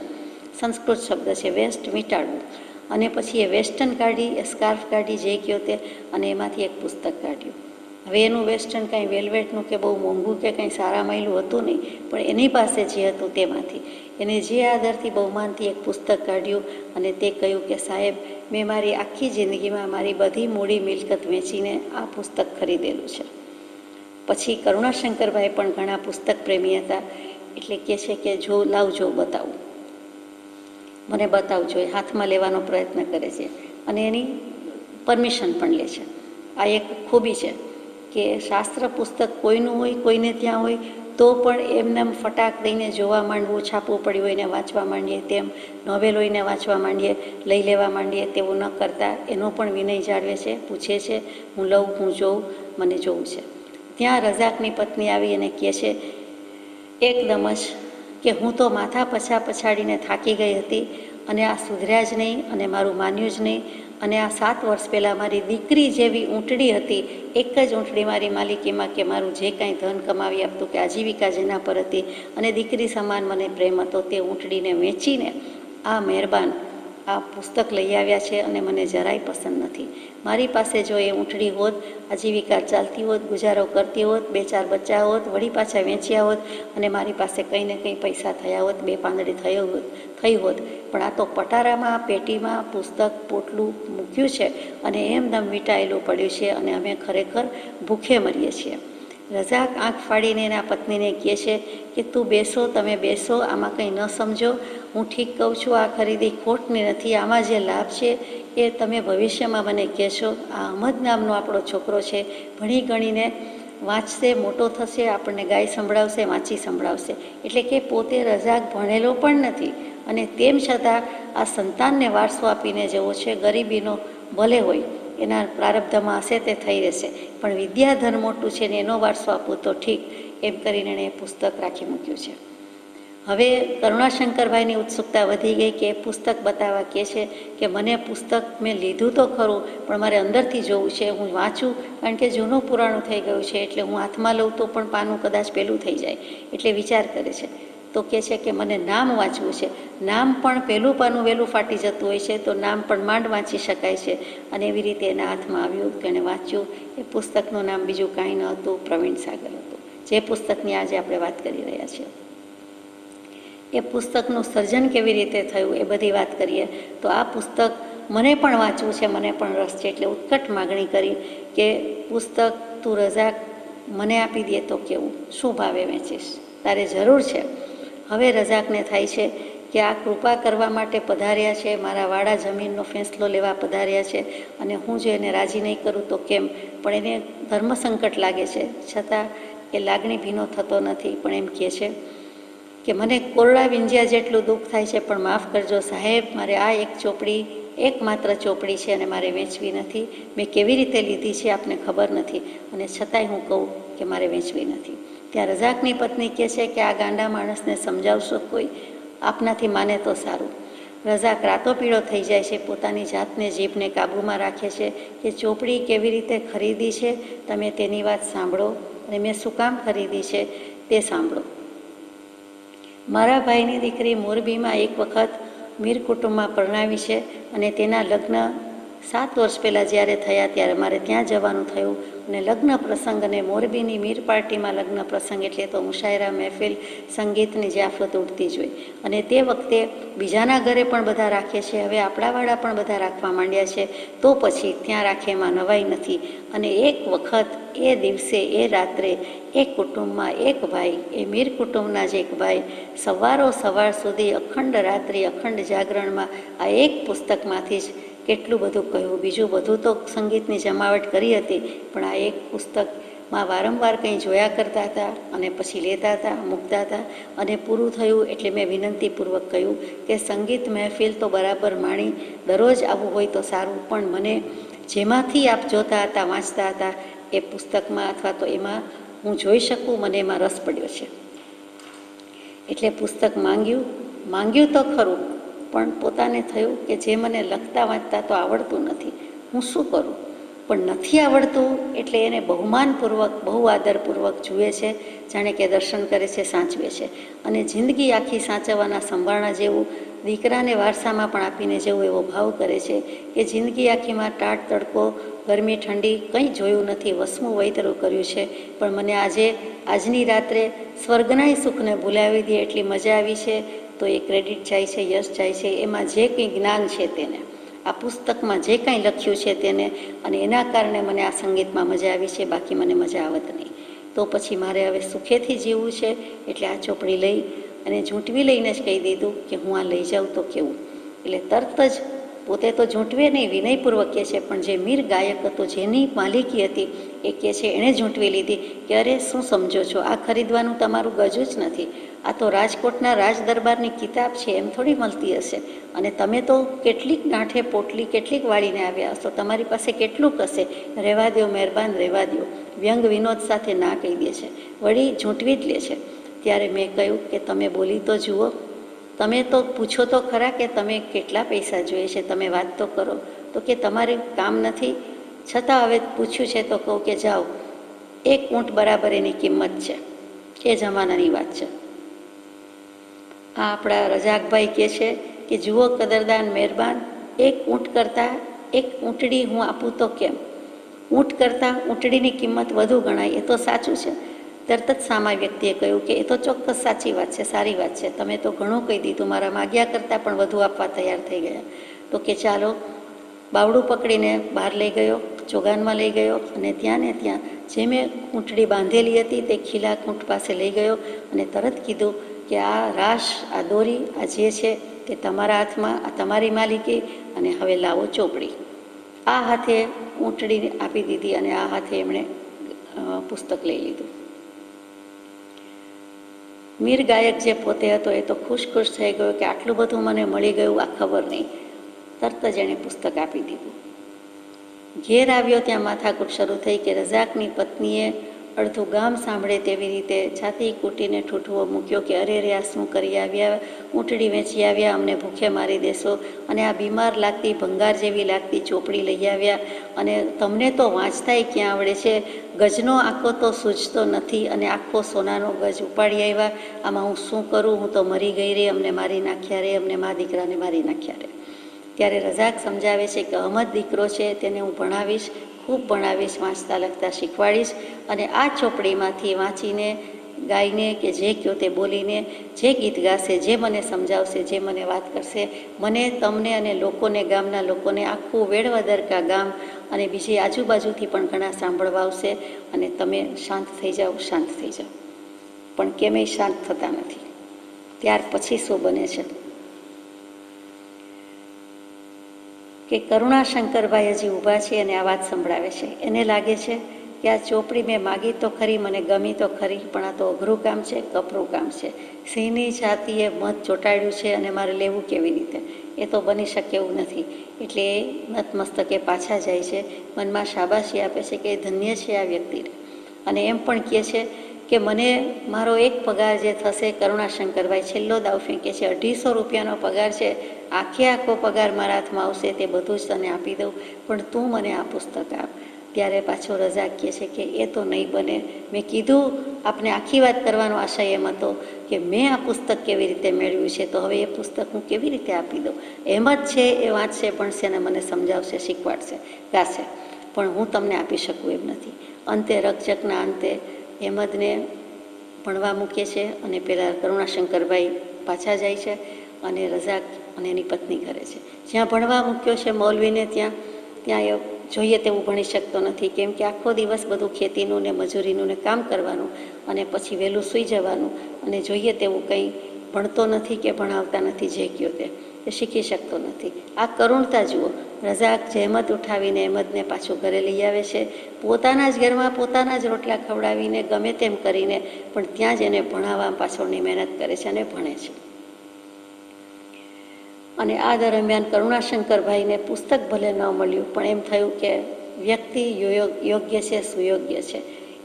સંસ્કૃત શબ્દ છે વેસ્ટ, વીંટાળવું. અને પછી એ વેસ્ટર્ન કાઢી, એ સ્કાર્ફ કાઢી, જે કહ્યો તે, અને એમાંથી એક પુસ્તક કાઢ્યું. હવે એનું વેસ્ટર્ન કાંઈ વેલ્વેટનું કે બહુ મોંઘું કે કંઈ સારા માયલું હતું નહીં, પણ એની પાસે જે હતું તેમાંથી એને જે આદરથી બહુમાનથી એક પુસ્તક કાઢ્યું, અને તે કહ્યું કે સાહેબ, મેં મારી આખી જિંદગીમાં મારી બધી મૂડી મિલકત વેચીને આ પુસ્તક ખરીદેલું છે. પછી કરુણાશંકરભાઈ પણ ઘણા પુસ્તક પ્રેમી હતા, એટલે કહે છે કે જો લાવજો, બતાવું, મને બતાવજો. એ હાથમાં લેવાનો પ્રયત્ન કરે છે અને એની પરમિશન પણ લે છે. આ એક ખૂબી છે કે શાસ્ત્ર પુસ્તક કોઈનું હોય, કોઈને ત્યાં હોય, તો પણ એમને ફટાક દઈને જોવા માંડવું, છાપવું પડ્યું હોય ને વાંચવા માંડીએ, તેમ નોવેલ હોઈને વાંચવા માંડીએ, લઈ લેવા માંડીએ, તેવું ન કરતા એનો પણ વિનય જાળવે છે, પૂછે છે, હું લઉં, હું જોઉં, મને જોવું છે. ત્યાં રઝાકની પત્ની આવી અને કહે છે એકદમ જ કે હું તો માથા પછાડીને થાકી ગઈ હતી, અને આ સુધર્યા જ નહીં, અને મારું માન્યું જ નહીં. અને આ 7 વર્ષ પહેલાં મારી દીકરી જેવી ઊંટડી હતી, એક જ ઊંટડી મારી માલિકીમાં, કે મારું જે કાંઈ ધન કમાવી આપતું કે આજીવિકા જેના પર હતી, અને દીકરી સમાન મને પ્રેમ હતો, તે ઊંટડીને વેચીને આ મહેરબાન આ પુસ્તક લઈ આવ્યા છે અને મને જરાય પસંદ નથી. મારી પાસે જો એ ઊંટડી હોત, આજીવિકા ચાલતી હોત, ગુજારો કરતી હોત, 2-4 બચ્ચા હોત, વળી પાછા વેચ્યા હોત અને મારી પાસે કંઈ ને કંઈ પૈસા થયા હોત, 2 પાંદડી થઈ હોત. પણ આ તો પટારામાં પેટીમાં પુસ્તક પોટલું મૂક્યું છે અને એમદમ વીંટાયેલું પડ્યું છે અને અમે ખરેખર ભૂખે મરીએ છીએ. રઝાક આંખ ફાડીને એના પત્નીને કહે છે કે તું બેસો, તમે બેસો, આમાં કંઈ ન સમજો. હું ઠીક કહું છું, આ ખરીદી ખોટની નથી. આમાં જે લાભ છે એ તમે ભવિષ્યમાં મને કહેશો. આ અહમદ નામનો આપણો છોકરો છે, ભણી ગણીને વાંચશે, મોટો થશે, આપણને ગાય સંભળાવશે, વાંચી સંભળાવશે. એટલે કે પોતે રઝાક ભણેલો પણ નથી અને તેમ છતાં આ સંતાનને વારસો આપીને જવો છે. ગરીબીનો ભલે હોય, એના પ્રારબ્ધમાં હશે તે થઈ રહેશે, પણ વિદ્યાધન મોટું છે ને એનો વારસો આપવું તો ઠીક, એમ કરીને એણે પુસ્તક રાખી મૂક્યું છે. હવે કરુણાશંકરભાઈની ઉત્સુકતા વધી ગઈ કે એ પુસ્તક બતાવવા કહે છે કે મને પુસ્તક મેં લીધું તો ખરું, પણ મારે અંદરથી જોવું છે, હું વાંચું, કારણ કે જૂનું પુરાણું થઈ ગયું છે, એટલે હું હાથમાં લઉં તો પણ પાનું કદાચ પેલું થઈ જાય, એટલે વિચાર કરે છે. તો કહે છે કે મને નામ વાંચવું છે. નામ પણ પહેલું પાનું વહેલું ફાટી જતું હોય છે, તો નામ પણ માંડ વાંચી શકાય છે. અને એવી રીતે એના હાથમાં આવ્યું, તેણે વાંચ્યું. એ પુસ્તકનું નામ બીજું કાંઈ ન હતું, પ્રવીણ સાગર હતું, જે પુસ્તકની આજે આપણે વાત કરી રહ્યા છીએ. એ પુસ્તકનું સર્જન કેવી રીતે થયું એ બધી વાત કરીએ તો આ પુસ્તક મને પણ વાંચવું છે, મને પણ રસ છે, એટલે ઉત્કટ માગણી કરી કે પુસ્તક તું રઝાક મને આપી દે તો કેવું, શું ભાવે વેચીશ, તારે જરૂર છે. હવે રઝાકને થાય છે કે આ કૃપા કરવા માટે પધાર્યા છે, મારા વાડા જમીનનો ફેંસલો લેવા પધાર્યા છે અને હું જો એને રાજી નહીં કરું તો કેમ. પણ એને ધર્મસંકટ લાગે છે, છતાં એ લાગણી ભીનો થતો નથી, પણ એમ કહે છે કે મને કોરડા વિંજ્યા જેટલું દુઃખ થાય છે, પણ માફ કરજો સાહેબ, મારે આ એક ચોપડી, એકમાત્ર ચોપડી છે અને મારે વેચવી નથી. મેં કેવી રીતે લીધી છે આપને ખબર નથી, અને છતાંય હું કહું કે મારે વેચવી નથી. ત્યાં રઝાકની પત્ની કહે છે કે આ ગાંડા માણસને સમજાવશો કોઈ, આપનાથી માને તો સારું. રઝાક રાતો પીળો થઈ જાય છે, પોતાની જાતને, જીભને કાબૂમાં રાખે છે કે ચોપડી કેવી રીતે ખરીદી છે તમે તેની વાત સાંભળો અને મેં શું કામ ખરીદી છે તે સાંભળો. મારા ભાઈની દીકરી મોરબીમાં એક વખત મીર કુટુંબમાં પરણાવી છે અને તેના લગ્ન 7 વર્ષ પહેલાં જ્યારે થયા ત્યારે મારે ત્યાં જવાનું થયું અને લગ્ન પ્રસંગ અને મોરબીની મીર પાર્ટીમાં લગ્ન પ્રસંગ એટલે તો મુશાયરા, મહેફિલ, સંગીતની જાફત ઉડતી જ હોય. અને તે વખતે બીજાના ઘરે પણ બધા રાખે છે, હવે આપણાવાળા પણ બધા રાખવા માંડ્યા છે, તો પછી ત્યાં રાખે એમાં નવાઈ નથી. અને એક વખત એ દિવસે એ રાત્રે એક કુટુંબમાં એક ભાઈ, એ મીર કુટુંબના જ એક ભાઈ સવાર સુધી અખંડ રાત્રિ, અખંડ જાગરણમાં આ એક પુસ્તકમાંથી જ કેટલું બધું કહ્યું. બીજું બધું તો સંગીતની જમાવટ કરી હતી, પણ આ એક પુસ્તકમાં વારંવાર કંઈ જોયા કરતા હતા અને પછી લેતા હતા, મૂકતા હતા. અને પૂરું થયું એટલે મેં વિનંતીપૂર્વક કહ્યું કે સંગીત મહેફિલ તો બરાબર માણી, દરરોજ આવવું હોય તો સારું, પણ મને જેમાંથી આપ જોતા હતા, વાંચતા હતા એ પુસ્તકમાં અથવા તો એમાં હું જોઈ શકું, મને એમાં રસ પડ્યો છે. એટલે પુસ્તક માંગ્યું તો ખરું, પણ પોતાને થયું કે જે મને લખતા વાંચતા તો આવડતું નથી, હું શું કરું. પણ નથી આવડતું એટલે એને બહુમાનપૂર્વક, બહુ આદરપૂર્વક જુએ છે, જાણે કે દર્શન કરે છે, સાચવે છે. અને જિંદગી આખી સાચવવાના સંભાળના જેવું, દીકરાને વારસામાં પણ આપીને જેવું એવો ભાવ કરે છે કે જિંદગી આખીમાં ટાટ તડકો, ગરમી ઠંડી કંઈ જોયું નથી, વસમું વૈતરું કર્યું છે, પણ મને આજની રાત્રે સ્વર્ગનાય સુખને ભૂલાવી દે એટલી મજા આવી છે. તો એ ક્રેડિટ જાય છે, યશ જાય છે એમાં જે કંઈ જ્ઞાન છે તેને, આ પુસ્તકમાં જે કાંઈ લખ્યું છે તેને, અને એના કારણે મને આ સંગીતમાં મજા આવી છે, બાકી મને મજા આવત નહીં. તો પછી મારે હવે સુખેથી જીવવું છે, એટલે આ ચોપડી લઈ અને ઝૂંટવી લઈને જ કહી દીધું કે હું આ લઈ જાઉં તો કેવું. એટલે તરત જ પોતે તો ઝૂંટવે નહીં, વિનયપૂર્વક કહે છે, પણ જે મીર ગાયક હતો, જેની માલિકી હતી, એ કહે છે એણે ઝૂંટવી લીધી કે અરે શું સમજો છો, આ ખરીદવાનું તમારું ગજું જ નથી, આ તો રાજકોટના રાજ દરબારની કિતાબ છે, એમ થોડી મળતી હશે. અને તમે તો કેટલીક ગાંઠે પોટલી કેટલીક વાળીને આવ્યા હશો, તમારી પાસે કેટલુંક હશે, રહેવા દો મહેરબાન, રહેવા દો. વ્યંગ વિનોદ સાથે ના કહી દે છે, વળી ઝૂંટવી જ લે છે. ત્યારે મેં કહ્યું કે તમે બોલી તો જુઓ, તમે તો પૂછો તો ખરા કે તમે કેટલા પૈસા જોઈએ છે, તમે વાત તો કરો. તો કે તમારે કામ નથી, છતાં હવે પૂછ્યું છે તો કહું કે જાઓ, 1 ઊંટ બરાબર એની કિંમત છે, એ જમાનાની વાત છે. આ આપણા રઝાકભાઈ કહે છે કે જુઓ કદરદાન મહેરબાન, એક ઊંટ કરતાં એક ઊંટડી હું આપું તો કેમ? ઊંટ કરતાં ઊંટડીની કિંમત વધુ ગણાય, એ તો સાચું છે. તરત જ સામા વ્યક્તિએ કહ્યું કે એ તો ચોક્કસ સાચી વાત છે, સારી વાત છે, તમે તો ઘણું કહી દીધું, મારા માગ્યા કરતાં પણ વધુ આપવા તૈયાર થઈ ગયા. તો કે ચાલો, બાવડું પકડીને બહાર લઈ ગયો, ચોગાનમાં લઈ ગયો, અને ત્યાં ને ત્યાં જે મેં ઊંટડી બાંધેલી હતી તે ખીલા ઊંટ પાસે લઈ ગયો અને તરત કીધું કે આ રાશ, આ દોરી, આ જે છે તે તમારા હાથમાં, આ તમારી માલિકી, અને હવે લાવો ચોપડી. આ હાથે ઊંટડી આપી દીધી અને આ હાથે એમણે પુસ્તક લઈ લીધું. મીર ગાયક જે પોતે હતો એ તો ખુશ થઈ ગયો કે આટલું બધું મને મળી ગયું, આ ખબર નહીં. તરત જ એણે પુસ્તક આપી દીધું. ઘેર આવ્યો ત્યાં માથાકૂટ શરૂ થઈ કે રઝાકની પત્નીએ અડધું ગામ સાંભળે તેવી રીતે છાતી કૂટીને ઠૂઠવો મૂક્યો કે અરે રે, આ શું કરી આવ્યા, ઊંટડી વેચી આવ્યા, અમને ભૂખે મારી દેશો, અને આ બીમાર લાગતી, ભંગાર જેવી લાગતી ચોપડી લઈ આવ્યા, અને તમને તો વાંચતાય ક્યાં આવડે છે, ગજનો આખો તો સૂઝતો નથી, અને આખો સોનાનો ગજ ઉપાડી આવ્યા, આમાં હું શું કરું, હું તો મરી ગઈ રે, અમને મારી નાખ્યા રે, અમને મા દીકરાને મારી નાખ્યા રે. ત્યારે રઝાક સમજાવે છે કે અહમદ દીકરો છે, તેને હું ભણાવીશ, ખૂબ ભણાવીશ, વાંચતા લખતા શીખવાડીશ, અને આ ચોપડીમાંથી વાંચીને, ગાઈને કે જે કહો તે બોલીને જે ગીત ગાશે, જે મને સમજાવશે, જે મને વાત કરશે, મને, તમને અને લોકોને, ગામના લોકોને, આખું વેડવદરકા ગામ અને બીજી આજુબાજુથી પણ ઘણા સાંભળવા આવશે, અને તમે શાંત થઈ જાઓ, શાંત થઈ જાઓ. પણ કેમેય શાંત થતા નથી. ત્યાર પછી શું બને છે કે કરુણાશંકરભાઈ હજી ઊભા છે અને આ વાત સંભળાવે છે. એને લાગે છે કે આ ચોપડી મેં માગી તો ખરી, મને ગમી તો ખરી, પણ આ તો અઘરું કામ છે, કપરું કામ છે. સિંહની છાતીએ મધ ચોંટાડ્યું છે અને મારે લેવું કેવી રીતે? એ તો બની શકે એવું નથી. એટલે એ નતમસ્તકે પાછા જાય છે, મનમાં શાબાશી આપે છે કે ધન્ય છે આ વ્યક્તિને, અને એમ પણ કહે છે કે મને મારો એક પગાર જે થશે, કરુણાશંકરભાઈ છેલ્લો દાવ ફેંકે છે, 250 રૂપિયાનો પગાર છે, આખો પગાર મારા હાથમાં આવશે તે બધું જ તને આપી દઉં, પણ તું મને આ પુસ્તક આપ. ત્યારે પાછો રઝાક કહે છે કે એ તો નહીં બને, મેં કીધું આપને આખી વાત કરવાનો આશય એમ હતો કે મેં આ પુસ્તક કેવી રીતે મેળવ્યું છે, તો હવે એ પુસ્તક હું કેવી રીતે આપી દઉં? એમ જ છે, એ વાંચશે, ભણશે અને મને સમજાવશે, શીખવાડશે, ગાશે, પણ હું તમને આપી શકું એમ નથી. અંતે રકઝકના અંતે અહેમદને ભણવા મૂકે છે અને પેલા કરુણાશંકરભાઈ પાછા જાય છે અને રઝાક અને એની પત્ની કરે છે. જ્યાં ભણવા મૂક્યો છે મૌલવીને, ત્યાં એ જોઈએ તેવું ભણી શકતો નથી, કેમ કે આખો દિવસ બધું ખેતીનું ને મજૂરીનું ને કામ કરવાનું, અને પછી વહેલું સૂઈ જવાનું, અને જોઈએ તેવું કંઈ ભણતો નથી કે ભણાવતા નથી, જે કહ્યો તે શીખી શકતો નથી. આ કરુણતા જુઓ. રઝાક જહેમત ઉઠાવીને અહેમદને પાછું ઘરે લઈ આવે છે, પોતાના જ ઘરમાં પોતાના જ રોટલા ખવડાવીને, ગમે તેમ કરીને, પણ ત્યાં જ એને ભણાવવા પાછળની મહેનત કરે છે અને ભણે છે. અને આ દરમિયાન કરુણાશંકરભાઈને પુસ્તક ભલે ન મળ્યું, પણ એમ થયું કે વ્યક્તિ યોગ્ય છે, સુયોગ્ય છે,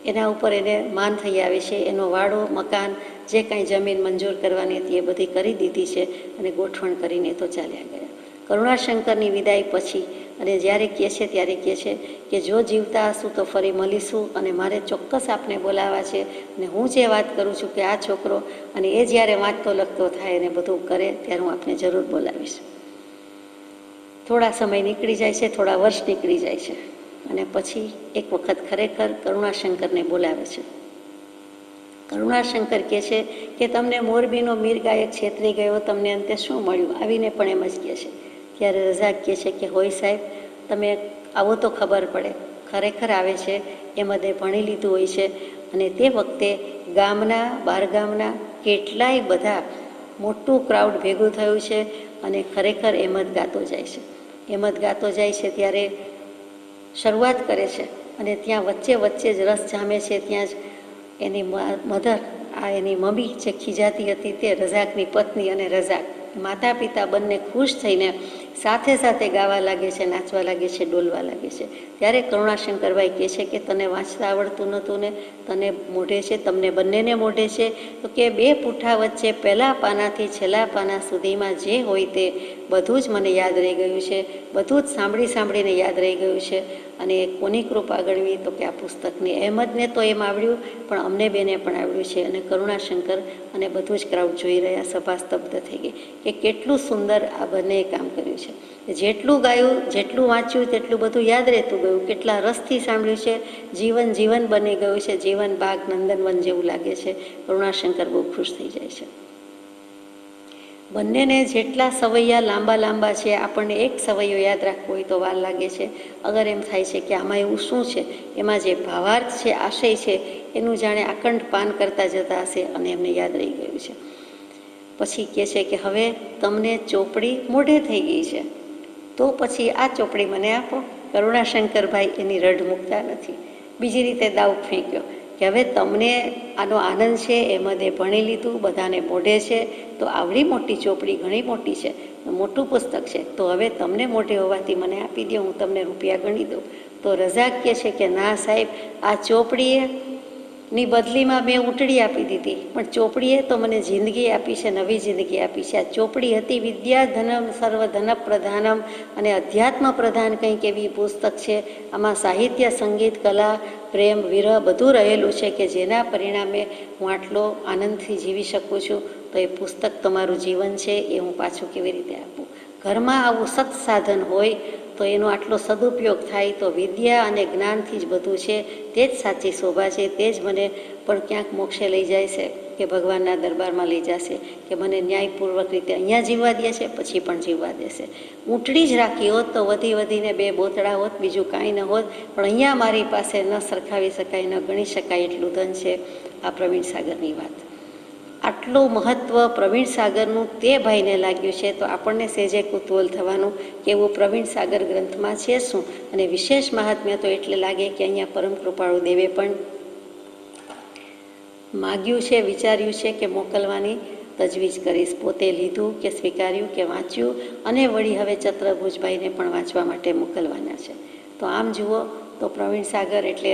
એના ઉપર એને માન થઈ આવે છે. એનો વાડો, મકાન, જે કાંઈ જમીન મંજૂર કરવાની હતી એ બધી કરી દીધી છે, અને ગોઠવણ કરીને તો ચાલ્યા ગયા. કરુણાશંકરની વિદાય પછી અને જ્યારે કહે છે ત્યારે કહે છે કે જો જીવતા હશું તો ફરી મળીશું, અને મારે ચોક્કસ આપને બોલાવવા છે, અને હું જે વાત કરું છું કે આ છોકરો, અને એ જ્યારે વાંચતો લખતો થાય અને બધું કરે ત્યારે હું આપને જરૂર બોલાવીશ. થોડા સમય નીકળી જાય છે, થોડા વર્ષ નીકળી જાય છે, અને પછી એક વખત ખરેખર કરુણાશંકરને બોલાવે છે. કરુણાશંકર કહે છે કે તમને મોરબીનો મીર ગાયક છેતરી ગયો, તમને અંતે શું મળ્યું? આવીને પણ એમ જ કહે છે. ત્યારે રઝાક કહે છે કે હોય સાહેબ, તમે આવો તો ખબર પડે. ખરેખર આવે છે, અહેમદે ભણી લીધું હોય છે, અને તે વખતે ગામના, બહારગામના કેટલાય બધા મોટું ક્રાઉડ ભેગું થયું છે, અને ખરેખર અહેમદ ગાતો જાય છે. અહેમદ ગાતો જાય છે ત્યારે શરૂઆત કરે છે, અને ત્યાં વચ્ચે જ રસ જામે છે. ત્યાં જ એની મધર, આ એની મમ્મી જે ખીજાતી હતી તે, રઝાકની પત્ની અને રઝાક, માતા પિતા બંને ખુશ થઈને સાથે સાથે ગાવા લાગે છે, નાચવા લાગે છે, ડોલવા લાગે છે. ત્યારે કરુણાશંકરભાઈ કહે છે કે તને વાંચતા આવડતું નહોતું ને, તને મોઢે છે, તમને બંનેને મોઢે છે, તો કે બે પૂઠા વચ્ચે પહેલા પાનાથી છેલ્લા પાના સુધીમાં જે હોય તે બધું જ મને યાદ રહી ગયું છે, બધું જ સાંભળીને યાદ રહી ગયું છે, અને કોની કૃપા ગણવી તો કે આ પુસ્તકની. અહેમદને તો એમ આવડ્યું, પણ અમને બેને પણ આવડ્યું છે. અને કરુણાશંકર અને બધું જ ક્રાઉડ જોઈ રહ્યા, સભા સ્તબ્ધ થઈ ગઈ કે કેટલું સુંદર આ બંને કામ કર્યું છે. જેટલું ગાયું, જેટલું વાંચ્યું, તેટલું બધું યાદ રહેતું ગયું. કેટલા રસથી સાંભળ્યું છે. જીવન જીવન બની ગયું છે. જીવન બાગ નંદનવન જેવું લાગે છે. કરુણાશંકર બહુ ખુશ થઈ જાય છે. બંનેને જેટલા સવૈયા લાંબા લાંબા છે, આપણને એક સવૈયો યાદ રાખવો હોય તો વાર લાગે છે. અગર એમ થાય છે કે આમાં એવું શું છે, એમાં જે ભાવાર્થ છે, આશય છે, એનું જાણે આકંઠ પાન કરતા જતા હશે અને એમને યાદ રહી ગયું છે. પછી કહે છે કે હવે તમને ચોપડી મોઢે થઈ ગઈ છે, તો પછી આ ચોપડી મને આપો. કરુણાશંકરભાઈ એની રઢ મૂકતા નથી. બીજી રીતે દાવ ફેંક્યો કે હવે તમને આનો આનંદ છે, એમદે ભણી લીધું, બધાને મોઢે છે, તો આવડી મોટી ચોપડી ઘણી મોટી છે, મોટું પુસ્તક છે, તો હવે તમને મોઢે હોવાથી મને આપી દો, હું તમને રૂપિયા ગણી દઉં. તો રઝાક કહે છે કે ના સાહેબ, આ ચોપડીએ ની બદલીમાં મેં ઊંટડી આપી દીધી, પણ ચોપડીએ તો મને જિંદગી આપી છે, નવી જિંદગી આપી છે. આ ચોપડી હતી વિદ્યા ધનમ સર્વ ધન પ્રધાનમ અને અધ્યાત્મ પ્રધાન કંઈક એવી પુસ્તક છે. આમાં સાહિત્ય, સંગીત, કલા, પ્રેમ, વિરહ બધું રહેલું છે કે જેના પરિણામે હું આટલો આનંદથી જીવી શકું છું. તો એ પુસ્તક તમારું જીવન છે, એ હું પાછું કેવી રીતે આપું? ઘરમાં આવું સત્સાધન હોય તો એનો આટલો સદુપયોગ થાય તો વિદ્યા અને જ્ઞાનથી જ બધું છે. તે જ સાચી શોભા છે. તે જ મને પણ ક્યાંક મોક્ષે લઈ જાય છે, કે ભગવાનના દરબારમાં લઈ જશે, કે મને ન્યાયપૂર્વક રીતે અહીંયા જીવવા દે છે, પછી પણ જીવવા દેશે. ઊંટડી જ રાખી હોત તો વધી વધીને 2 બોતડા હોત, બીજું કાંઈ ન હોત. પણ અહીંયા મારી પાસે ન સરખાવી શકાય, ન ગણી શકાય એટલું ધન છે. આ પ્રવીણ સાગરની વાત. આટલું મહત્ત્વ પ્રવીણ સાગરનું તે ભાઈને લાગ્યું છે, તો આપણને સહેજે કુતૂહલ થવાનું કે એવું પ્રવીણ સાગર ગ્રંથમાં છે શું. અને વિશેષ મહાત્મ્ય તો એટલે લાગે કે અહીંયા પરમ કૃપાળુ દેવે પણ માગ્યું છે, વિચાર્યું છે કે મોકલવાની તજવીજ કરીશ. પોતે લીધું કે સ્વીકાર્યું કે વાંચ્યું, અને વળી હવે ચત્રભુજભાઈને પણ વાંચવા માટે મોકલવાના છે. તો આમ જુઓ તો પ્રવીણ સાગર એટલે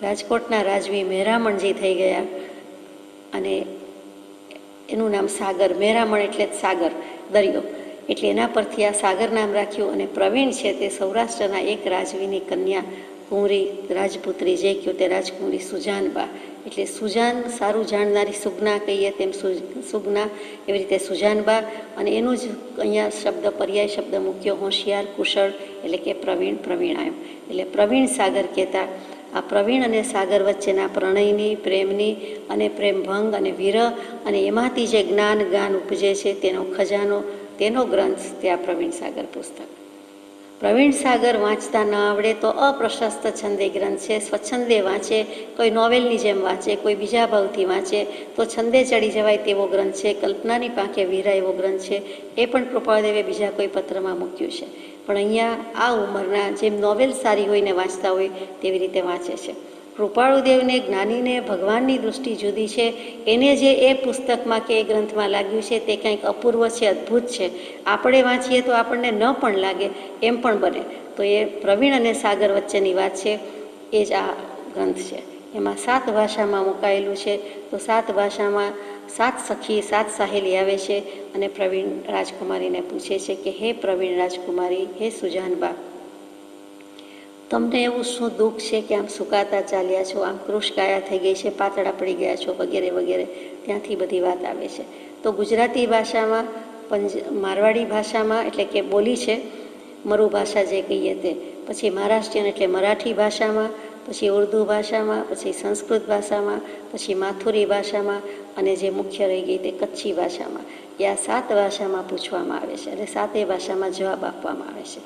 રાજકોટના રાજવી મહેરામણજી થઈ ગયા, અને એનું નામ સાગર. મહેરામણ એટલે જ સાગર, દરિયો, એટલે એના પરથી આ સાગર નામ રાખ્યું. અને પ્રવીણ છે તે સૌરાષ્ટ્રના એક રાજવીની કન્યા, કુંવરી રાજપુત્રી, જે કહ્યું તે રાજકુંવરી સુજાનબા. એટલે સુજાન સારું જાણનારી, સુગના કહીએ તેમ સુગના, એવી રીતે સુજાનબા. અને એનું જ અહીંયા શબ્દ, પર્યાય શબ્દ મૂક્યો હોશિયાર, કુશળ, એટલે કે પ્રવીણ, પ્રવીણાયમ. એટલે પ્રવીણ સાગર કહેતા આ પ્રવીણ અને સાગર વચ્ચેના પ્રણયની, પ્રેમની અને પ્રેમભંગ અને વિરહ, અને એમાંથી જે જ્ઞાન ગાન ઉપજે છે તેનો ખજાનો, તેનો ગ્રંથ તે આ પ્રવીણ સાગર પુસ્તક. પ્રવીણ સાગર વાંચતા ન આવડે તો અપ્રશસ્ત છંદે ગ્રંથ છે. સ્વચ્છંદે વાંચે, કોઈ નોવેલની જેમ વાંચે, કોઈ બીજા ભાવથી વાંચે તો છંદે ચડી જવાય તેવો ગ્રંથ છે. કલ્પનાની પાંખે વિહરાય એવો ગ્રંથ છે. એ પણ કૃપાળદેવે બીજા કોઈ પત્રમાં મૂક્યું છે. પણ અહીંયા આ ઉંમરના જેમ નોવેલ સારી હોય ને વાંચતા હોય તેવી રીતે વાંચે છે. કૃપાળુદેવને, જ્ઞાનીને ભગવાનની દૃષ્ટિ જુદી છે. એને જે એ પુસ્તકમાં કે એ ગ્રંથમાં લાગ્યું છે તે કંઈક અપૂર્વ છે, અદ્ભુત છે. આપણે વાંચીએ તો આપણને ન પણ લાગે, એમ પણ બને. તો એ પ્રવીણ અને સાગર વચ્ચેની વાત છે, એ જ આ ગ્રંથ છે. એમાં 7 ભાષામાં મુકાયેલું છે. તો 7 ભાષામાં 7 સખી, 7 સાહેલી આવે છે, અને પ્રવીણ રાજકુમારીને પૂછે છે કે હે પ્રવીણ રાજકુમારી, હે સુજાનબા, તમને એવું શું દુઃખ છે કે આમ સુકાતા ચાલ્યા છો, આમ કૃશકાયા થઈ ગઈ છે, પાતળા પડી ગયા છો, વગેરે વગેરે. ત્યાંથી બધી વાત આવે છે. તો ગુજરાતી ભાષામાં, મારવાડી ભાષામાં એટલે કે બોલી છે, મરુ ભાષા જે કહીએ તે, પછી મહારાષ્ટ્રીયન એટલે મરાઠી ભાષામાં, પછી ઉર્દુ ભાષામાં, પછી સંસ્કૃત ભાષામાં, પછી માથુરી ભાષામાં, અને જે મુખ્ય રહી ગઈ તે કચ્છી ભાષામાં. એ આ 7 ભાષામાં પૂછવામાં આવે છે, અને 7 ભાષામાં જવાબ આપવામાં આવે છે.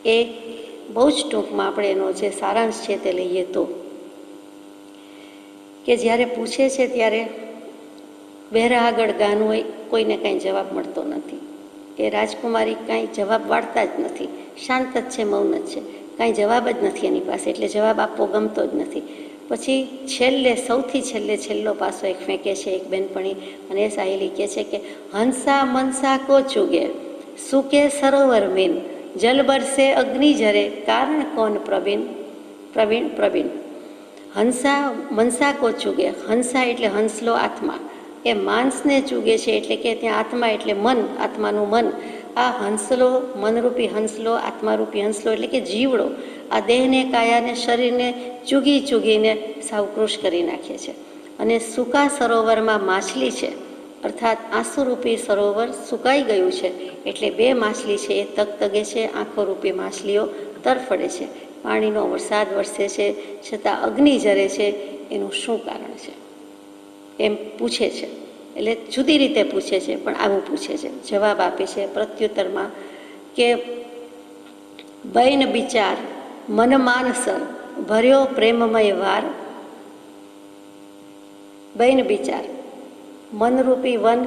એ બહુ જ ટૂંકમાં આપણે એનો જે સારાંશ છે તે લઈએ તો, કે જ્યારે પૂછે છે ત્યારે બહેરા આગળ ગાન હોય, કોઈને કાંઈ જવાબ મળતો નથી. એ રાજકુમારી કાંઈ જવાબ વાળતા જ નથી, શાંત જ છે, મૌન જ છે, કાંઈ જવાબ જ નથી એની પાસે, એટલે જવાબ આપવો ગમતો જ નથી. પછી છેલ્લે, સૌથી છેલ્લે છેલ્લો પાસો એક ફેંકે છે એક બેનપણી, અને એ સાહેલી કહે છે કે હંસા મનસા કો ચુગે, સુકે સરોવર મીન, જલ બરસે અગ્નિ જરે, કારણ કોણ પ્રવીણ, પ્રવીણ, પ્રવીણ. હંસા મનસા કો ચુગે, હંસા એટલે હંસલો આત્મા, એ માંસને ચૂગે છે, એટલે કે ત્યાં આત્મા એટલે મન, આત્માનું મન. આ હંસલો, મનરૂપી હંસલો, આત્મારૂપી હંસલો એટલે કે જીવડો, આ દેહને, કાયાને, શરીરને ચૂગી ચૂગીને સાવ કૃશ કરી નાખે છે. અને સૂકા સરોવરમાં માછલી છે, અર્થાત આંસુરૂપી સરોવર સુકાઈ ગયું છે, એટલે બે માછલી છે એ તગતગે છે, આંખોરૂપી માછલીઓ તરફડે છે. પાણીનો વરસાદ વરસે છે છતાં અગ્નિ જરે છે, એનું શું કારણ છે એમ પૂછે છે. એટલે જુદી રીતે પૂછે છે, પણ આવું પૂછે છે. જવાબ આપે છે પ્રત્યુત્તરમાં કે બૈન વિચાર મન માનસર ભર્યો પ્રેમમય વાર. બૈન વિચાર, મનરૂપી વન,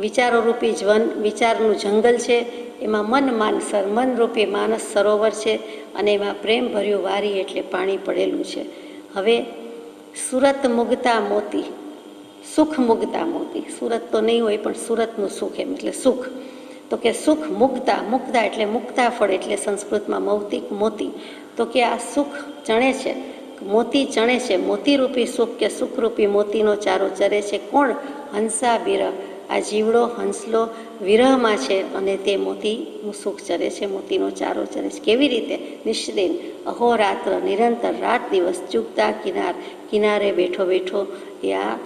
વિચારોરૂપી વન, વિચારનું જંગલ છે, એમાં મન માનસર, મનરૂપી માનસ સરોવર છે, અને એમાં પ્રેમ ભર્યું વારી એટલે પાણી પડેલું છે. હવે સુરત મુગતા મોતી, સુખ મુગતા મોતી, સુરત તો નહીં હોય પણ સુરતનું સુખ એમ એટલે સુખ. તો કે સુખ મુગતા, મુગતા એટલે મુક્તા ફળ એટલે સંસ્કૃતમાં મૌતિક મોતી. તો કે આ સુખ ચણે છે, મોતી ચણે છે, મોતીરૂપી સુખ કે સુખરૂપી મોતીનો ચારો ચરે છે. કોણ? હંસા વિરહ, આ જીવડો હંસલો વિરહમાં છે અને તે મોતીનું સુખ ચરે છે, મોતીનો ચારો ચરે છે. કેવી રીતે? નિષ્દિન અહોરાત્ર, નિરંતર રાત દિવસ ચૂકતા કિનારે બેઠો બેઠો એ આ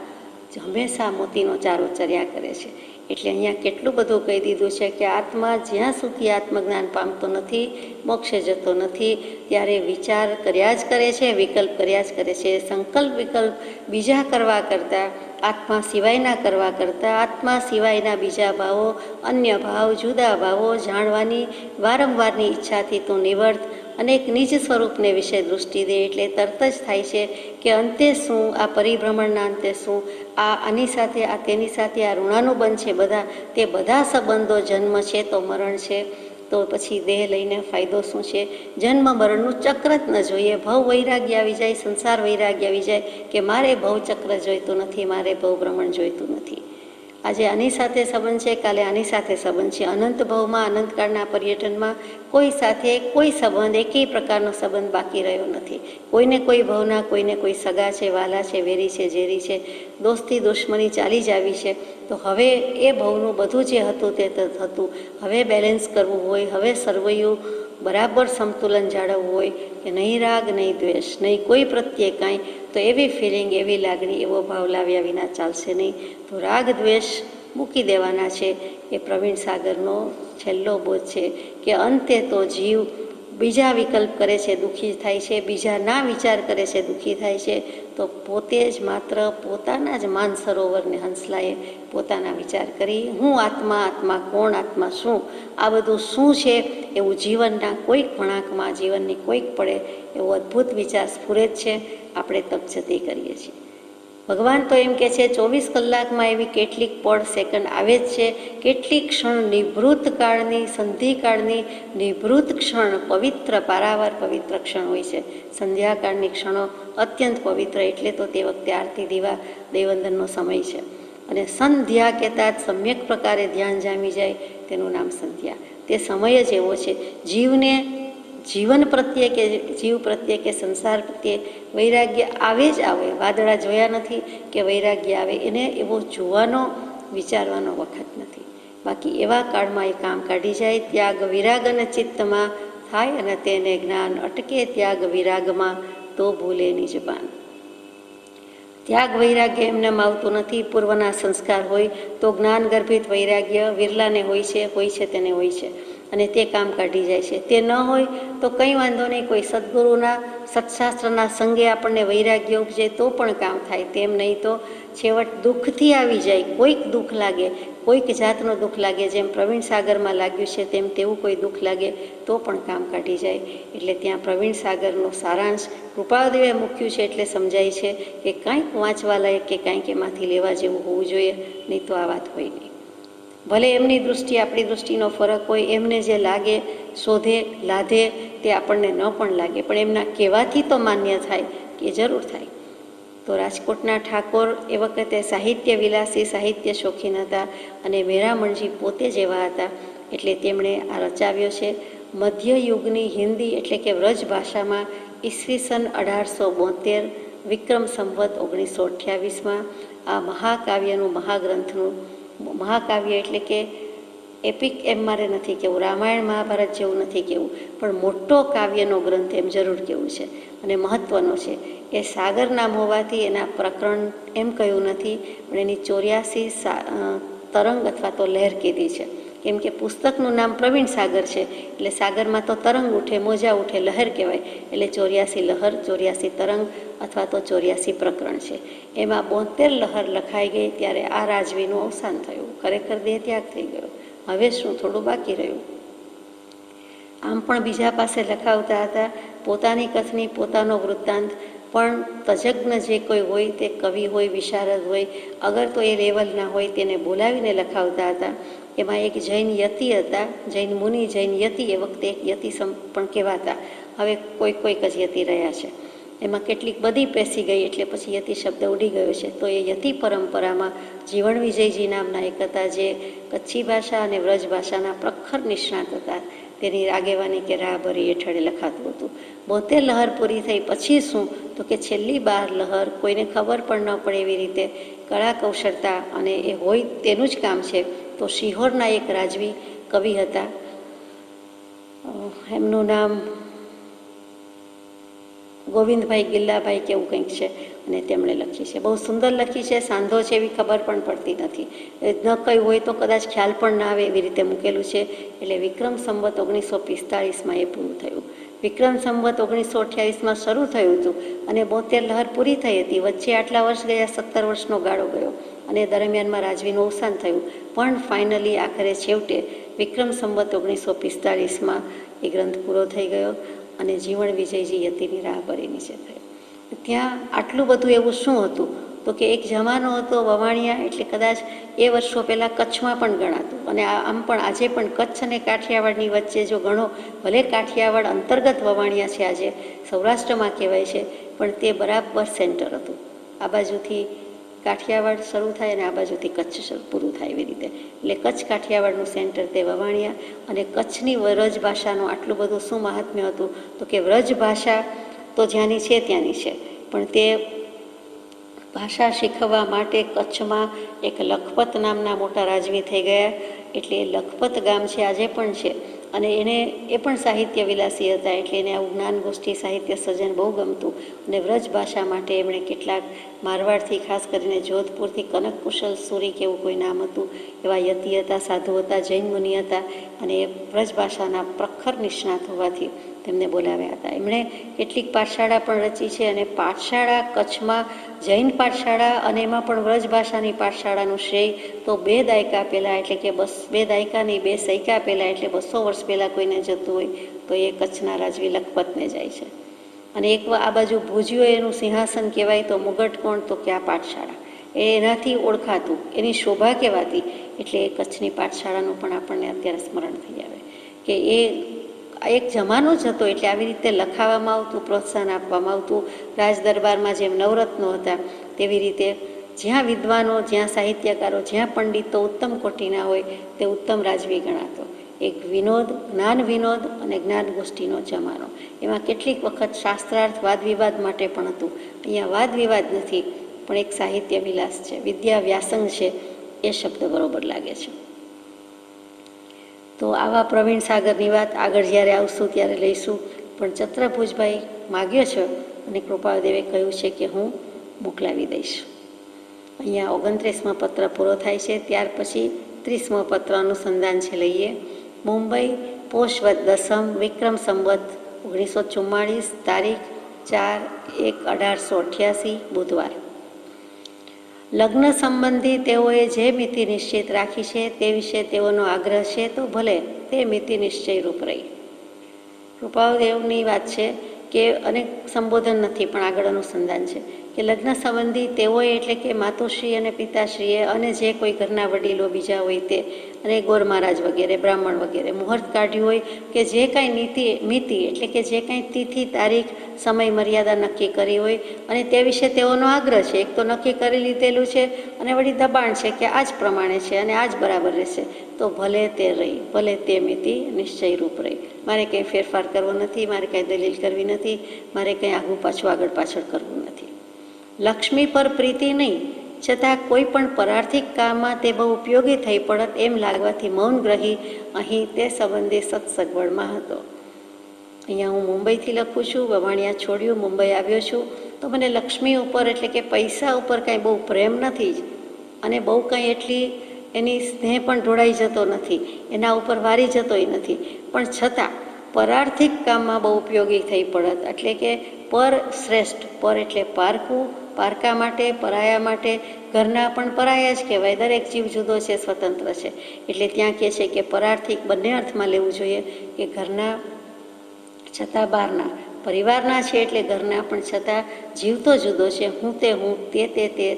હંમેશા મોતીનો ચારો ચર્યા કરે છે. એટલે અહીંયા કેટલું બધું કહી દીધું છે કે આત્મા જ્યાં સુધી આત્મજ્ઞાન પામતો નથી, મોક્ષે જતો નથી, ત્યારે વિચાર કર્યા જ કરે છે, વિકલ્પ કર્યા જ કરે છે. સંકલ્પ વિકલ્પ બીજા કરવા કરતાં, આત્મા સિવાયના કરવા કરતાં, આત્મા સિવાયના બીજા ભાવો, અન્ય ભાવ, જુદા ભાવો જાણવાની વારંવારની ઈચ્છાથી તું નિવર્ત અને એક નિજ સ્વરૂપને વિશે દૃષ્ટિ દે. એટલે તરત જ થાય છે કે અંતે શું, આ પરિભ્રમણના અંતે શું, આની સાથે, આ તેની સાથે, આ ઋણાનુબંધ છે બધા, તે બધા સંબંધો જન્મ છે તો મરણ છે, તો પછી દેહ લઈને ફાયદો શું છે? જન્મ મરણનું ચક્ર જ ન જોઈએ. ભવ વૈરાગ્ય આવી જાય, સંસાર વૈરાગ્ય આવી જાય કે મારે ભવચક્ર જોઈતું નથી, મારે ભવભ્રમણ જોઈતું નથી. આજે આની સાથે સંબંધ છે, કાલે આની સાથે સંબંધ છે. અનંત ભવમાં, અનંતકાળના પર્યટનમાં કોઈ સાથે કોઈ સંબંધ, એકેય પ્રકારનો સંબંધ બાકી રહ્યો નથી. કોઈને કોઈ ભવના કોઈને કોઈ સગા છે, વાલા છે, વેરી છે, ઝેરી છે, દોસ્તી દુશ્મની ચાલી જ આવી છે. તો હવે એ ભવનું બધું જે હતું તે હતું. હવે બેલેન્સ કરવું હોય, હવે સર્વૈયું બરાબર સંતુલન જાળવવું હોય કે નહીં રાગ, નહીં દ્વેષ, નહીં કોઈ પ્રત્યે કાંઈ, તો એવી ફિલિંગ, એવી લાગણી, એવો ભાવ લાવ્યા વિના ચાલશે નહીં. તો રાગ દ્વેષ મૂકી દેવાના છે. એ પ્રવીણ સાગરનો છેલ્લો બોધ છે કે અંતે તો જીવ બીજા વિકલ્પ કરે છે, દુઃખી થાય છે, બીજા ના વિચાર કરે છે, દુઃખી થાય છે. તો પોતે જ માત્ર પોતાના જ માન સરોવરને હંસલાએ પોતાના વિચાર કરી, હું આત્મા, આત્મા કોણ, આત્મા શું, આ બધું શું છે એવું જીવનના કોઈક વળાંકમાં, જીવનની કોઈક પડે એવો અદ્ભુત વિચાર સ્ફુરે જ છે. આપણે તપજતી કરીએ છીએ. ભગવાન તો એમ કહે છે 24 કલાકમાં એવી કેટલીક પળ, સેકન્ડ આવે જ છે, કેટલીક ક્ષણ નિવૃત્ત કાળની, સંધિકાળની નિવૃત્ત ક્ષણ પવિત્ર, પારાવાર પવિત્ર ક્ષણ હોય છે. સંધ્યાકાળની ક્ષણો અત્યંત પવિત્ર, એટલે તો તે વખતે આરતી, દીવા, દૈવંદનનો સમય છે. અને સંધ્યા કહેતા જ સમ્યક પ્રકારે ધ્યાન જામી જાય, તેનું નામ સંધ્યા. તે સમય જ એવો છે. જીવને જીવન પ્રત્યે કે જીવ પ્રત્યે કે સંસાર પ્રત્યે વૈરાગ્ય આવે જ આવે. વાદળા જોયા નથી કે વૈરાગ્ય આવે, એને એવો જોવાનો, વિચારવાનો વખત નથી. બાકી એવા કાળમાં એ કામ કાઢી જાય. ત્યાગ વિરાગ અને ચિત્તમાં થાય અને તેને જ્ઞાન અટકે ત્યાગ વિરાગમાં, તો ભૂલે નિજ ભાન. ત્યાગ વૈરાગ્ય એમનેમ આવતું નથી. પૂર્વના સંસ્કાર હોય તો જ્ઞાન ગર્ભિત વૈરાગ્ય વિરલાને હોય છે તેને હોય છે, અને તે કામ કાઢી જાય છે. તે ન હોય તો કંઈ વાંધો નહીં, કોઈ સદગુરુના, સત્શાસ્ત્રના સંગે આપણને વૈરાગ્ય ઉપજે તો પણ કામ થાય. તેમ નહીં તો છેવટ દુઃખથી આવી જાય. કોઈક દુઃખ લાગે, કોઈક જાતનું દુઃખ લાગે, જેમ પ્રવીણ સાગરમાં લાગ્યું છે તેમ તેવું કોઈ દુઃખ લાગે તો પણ કામ કાઢી જાય. એટલે ત્યાં પ્રવીણ સાગરનો સારાંશ કૃપાળદેવે મૂક્યું છે. એટલે સમજાય છે કે કાંઈક વાંચવા લાયક કે કાંઈક એમાંથી લેવા જેવું હોવું જોઈએ, નહીં તો આ વાત હોય નહીં. ભલે એમની દૃષ્ટિ, આપણી દૃષ્ટિનો ફરક હોય, એમને જે લાગે, શોધે, લાધે, તે આપણને ન પણ લાગે, પણ એમના કહેવાથી તો માન્ય થાય કે જરૂર થાય. તો રાજકોટના ઠાકોર એ વખતે સાહિત્ય વિલાસી, સાહિત્ય શોખીન હતા, અને મેરામણજી પોતે જ એવા હતા. એટલે તેમણે આ રચાવ્યો છે. મધ્યયુગની હિન્દી એટલે કે વ્રજ ભાષામાં ઈસવીસન 1872 વિક્રમ સંવત 1928માં આ મહાકાવ્યનું, મહાગ્રંથનું, મહાકાવ્ય એટલે કે એપિક એમ મારે નથી કહેવું, રામાયણ મહાભારત જેવું નથી કહેવું, પણ મોટો કાવ્યનો ગ્રંથ એમ જરૂર કહેવું છે અને મહત્ત્વનો છે. એ સાગર નામ હોવાથી એના પ્રકરણ એમ કહ્યું નથી, પણ એની 84 તરંગ અથવા તો લહેર કીધી છે. કેમ કે પુસ્તકનું નામ પ્રવીણ સાગર છે, એટલે સાગરમાં તો તરંગ ઉઠે, મોજા ઉઠે, લહેર કહેવાય. એટલે 84 લહર, 84 તરંગ અથવા તો 84 પ્રકરણ છે. એમાં 72 લહર લખાઈ ગઈ ત્યારે આ રાજવીનું અવસાન થયું, ખરેખર દેહ ત્યાગ થઈ ગયો. હવે શું થોડું બાકી રહ્યું? આમ પણ બીજા પાસે લખાવતા હતા પોતાની કથની, પોતાનો વૃત્તાંત, પણ તજજ્ઞ જે કોઈ હોય, તે કવિ હોય, વિશારદ હોય, અગર તો એ લેવલના હોય તેને બોલાવીને લખાવતા હતા. એમાં એક જૈન યતિ હતા, જૈન મુનિ, જૈન યતિ, એ વખતે એક યતિ પણ કહેવાતા, હવે કોઈક જ યતિ રહ્યા છે. એમાં કેટલીક બધી પેસી ગઈ એટલે પછી યતિ શબ્દ ઉડી ગયો છે. તો એ યતિ પરંપરામાં જીવણ વિજયજી નામના એક હતા, જે કચ્છી ભાષા અને વ્રજ ભાષાના પ્રખર નિષ્ણાત હતા. તેની આગેવાની કે રાહબરી હેઠળ લખાતું હતું. 72 લહર પૂરી થઈ પછી શું, તો કે છેલ્લી 12 લહર કોઈને ખબર પણ ન પડે એવી રીતે કળા કૌશળતા, અને એ હોય તેનું જ કામ છે. તો શિહોરના એક રાજવી કવિ હતા, એમનું નામ ગોવિંદભાઈ ગિલ્લાભાઈ કેવું કંઈક છે, અને તેમણે લખી છે, બહુ સુંદર લખી છે. સાંધો છે એવી ખબર પણ પડતી નથી, ન કહ્યું હોય તો કદાચ ખ્યાલ પણ ના આવે એવી રીતે મૂકેલું છે. એટલે વિક્રમ સંવત 1945માં એ પૂરું થયું. વિક્રમ સંવત 1928માં શરૂ થયું હતું અને 72 લહર પૂરી થઈ હતી. વચ્ચે આટલા વર્ષ ગયા, 17 વર્ષનો ગાળો ગયો, અને દરમિયાનમાં રાજવીનું અવસાન થયું. પણ ફાઇનલી આખરે છેવટે વિક્રમ સંવત 1945માં એ ગ્રંથ પૂરો થઈ ગયો અને જીવણ વિજયજી યતિની રાહબરી નીચે થયો. ત્યાં આટલું બધું એવું શું હતું, તો કે એક જમાનો હતો વવાણિયા, એટલે કદાચ એ વર્ષો પહેલાં કચ્છમાં પણ ગણાતું. અને આમ પણ આજે પણ કચ્છ અને કાઠિયાવાડની વચ્ચે જો ગણો, ભલે કાઠિયાવાડ અંતર્ગત વવાણિયા છે, આજે સૌરાષ્ટ્રમાં કહેવાય છે, પણ તે બરાબર સેન્ટર હતું. આ બાજુથી કાઠિયાવાડ શરૂ થાય અને આ બાજુથી કચ્છ પૂરું થાય એવી રીતે. એટલે કચ્છ કાઠિયાવાડનું સેન્ટર તે વવાણિયા. અને કચ્છની વ્રજ ભાષાનું આટલું બધું શું મહાત્મ્ય હતું, તો કે વ્રજ ભાષા તો જ્યાંની છે ત્યાંની છે, પણ તે ભાષા શીખવવા માટે કચ્છમાં એક લખપત નામના મોટા રાજવી થઈ ગયા. એટલે એ લખપત ગામ છે, આજે પણ છે. અને એને એ પણ સાહિત્ય વિલાસી હતા, એટલે એને આવું જ્ઞાન ગોષ્ઠી સાહિત્ય સર્જન બહુ ગમતું. અને વ્રજ ભાષા માટે એમણે કેટલાક મારવાડથી, ખાસ કરીને જોધપુરથી કનક કુશલ સુરી કેવું કોઈ નામ હતું, એવા યતિ હતા, સાધુ હતા, જૈન મુનિ હતા, અને એ વ્રજ ભાષાના પ્રખર નિષ્ણાત હોવાથી તેમને બોલાવ્યા હતા. એમણે કેટલીક પાઠશાળા પણ રચી છે, અને પાઠશાળા કચ્છમાં જૈન પાઠશાળા અને એમાં પણ વ્રજ ભાષાની પાઠશાળાનું શ્રેય તો 2 દાયકા પહેલાં, એટલે કે 2 દાયકા નહીં, 2 સૈકા પહેલાં, એટલે 200 વર્ષ પહેલાં કોઈને જતું હોય તો એ કચ્છના રાજવી લખપતને જાય છે. અને એક આ બાજુ ભુજિયો એનું સિંહાસન કહેવાય, તો મુગટ કોણ, તો કે આ પાઠશાળા એ એનાથી ઓળખાતું, એની શોભા કહેવાતી. એટલે એ કચ્છની પાઠશાળાનું પણ આપણને અત્યારે સ્મરણ થઈ આવે કે એ એક જમાનો જ હતો. એટલે આવી રીતે લખાવવામાં આવતું, પ્રોત્સાહન આપવામાં આવતું. રાજ દરબારમાં જેમ નવરત્નો હતા, તેવી રીતે જ્યાં વિદ્વાનો, જ્યાં સાહિત્યકારો, જ્યાં પંડિતો ઉત્તમ કોટીના હોય તે ઉત્તમ રાજવી ગણાતો. એક વિનોદ, જ્ઞાન વિનોદ અને જ્ઞાન ગોષ્ઠીનો જમાનો. એમાં કેટલીક વખત શાસ્ત્રાર્થ વાદ વિવાદ માટે પણ હતું. અહીંયા વાદ વિવાદ નથી, પણ એક સાહિત્ય વિલાસ છે, વિદ્યા વ્યાસંગ છે, એ શબ્દ બરોબર લાગે છે. તો આવા પ્રવીણ સાગરની વાત આગળ જ્યારે આવશું ત્યારે લઈશું. પણ ચત્રભુજભાઈ માગ્યો છે અને કૃપાળદેવે કહ્યું છે કે હું મોકલાવી દઈશ. અહીંયા 29મો પત્ર પૂરો થાય છે. ત્યાર પછી 30મો પત્ર અનુસંધાન છે, લઈએ. મુંબઈ, પોષવદ 10મ, વિક્રમ સંવત 1944, તારીખ 4/1/1888, બુધવાર. લગ્ન સંબંધી તેઓએ જે મિતિ નિશ્ચિત રાખી છે તે વિશે તેઓનો આગ્રહ છે, તો ભલે તે મિતિ નિશ્ચય રૂપ રહી. કૃપાળદેવની વાત છે કે અનેક સંબોધન નથી, પણ આગળ અનુસંધાન છે કે લગ્ન સંબંધી તેઓએ, એટલે કે માતુશ્રી અને પિતાશ્રીએ અને જે કોઈ ઘરના વડીલો બીજા હોય તે, અને ગોર મહારાજ વગેરે, બ્રાહ્મણ વગેરે મુહૂર્ત કાઢ્યું હોય કે જે કાંઈ મિતિ એટલે કે જે કાંઈ તિથિ, તારીખ, સમય મર્યાદા નક્કી કરી હોય, અને તે વિશે તેઓનો આગ્રહ છે. એક તો નક્કી કરી લીધેલું છે અને વળી દબાણ છે કે આ જ પ્રમાણે છે અને આ જ બરાબર રહેશે, તો ભલે તે રહી, ભલે તે મિતિ નિશ્ચય રૂપ રહી. મારે કંઈ ફેરફાર કરવો નથી, મારે કંઈ દલીલ કરવી નથી, મારે કંઈ આગળ પાછળ કરવું નથી. લક્ષ્મી પર પ્રીતિ નહીં, છતાં કોઈ પણ પરાર્થિક કામમાં તે બહુ ઉપયોગી થઈ પડત એમ લાગવાથી મૌન ગ્રહી અહીં તે સંબંધે સત્સગવડમાં હતો. અહીંયા હું મુંબઈથી લખું છું, વવાણિયા છોડ્યું, મુંબઈ આવ્યો છું, તો મને લક્ષ્મી ઉપર એટલે કે પૈસા ઉપર કાંઈ બહુ પ્રેમ નથી જ, અને બહુ કંઈ એટલી એની સ્નેહ પણ ઢોળાઈ જતો નથી, એના ઉપર વારી જતોય નથી, પણ છતાં પરાર્થિક કામમાં બહુ ઉપયોગી થઈ પડત. એટલે કે પર શ્રેષ્ઠ, પર એટલે પારકું, પારકા માટે, પરાયા માટે, ઘરના પણ પરાયા જ કહેવાય, દરેક જીવ જુદો છે, સ્વતંત્ર છે. એટલે ત્યાં કહે છે કે પરાર્થિક બંને અર્થમાં લેવું જોઈએ, કે ઘરના છતાં બહારના, પરિવારના છે એટલે ઘરના પણ છતાં જીવ તો જુદો છે. હું તે હું, તે,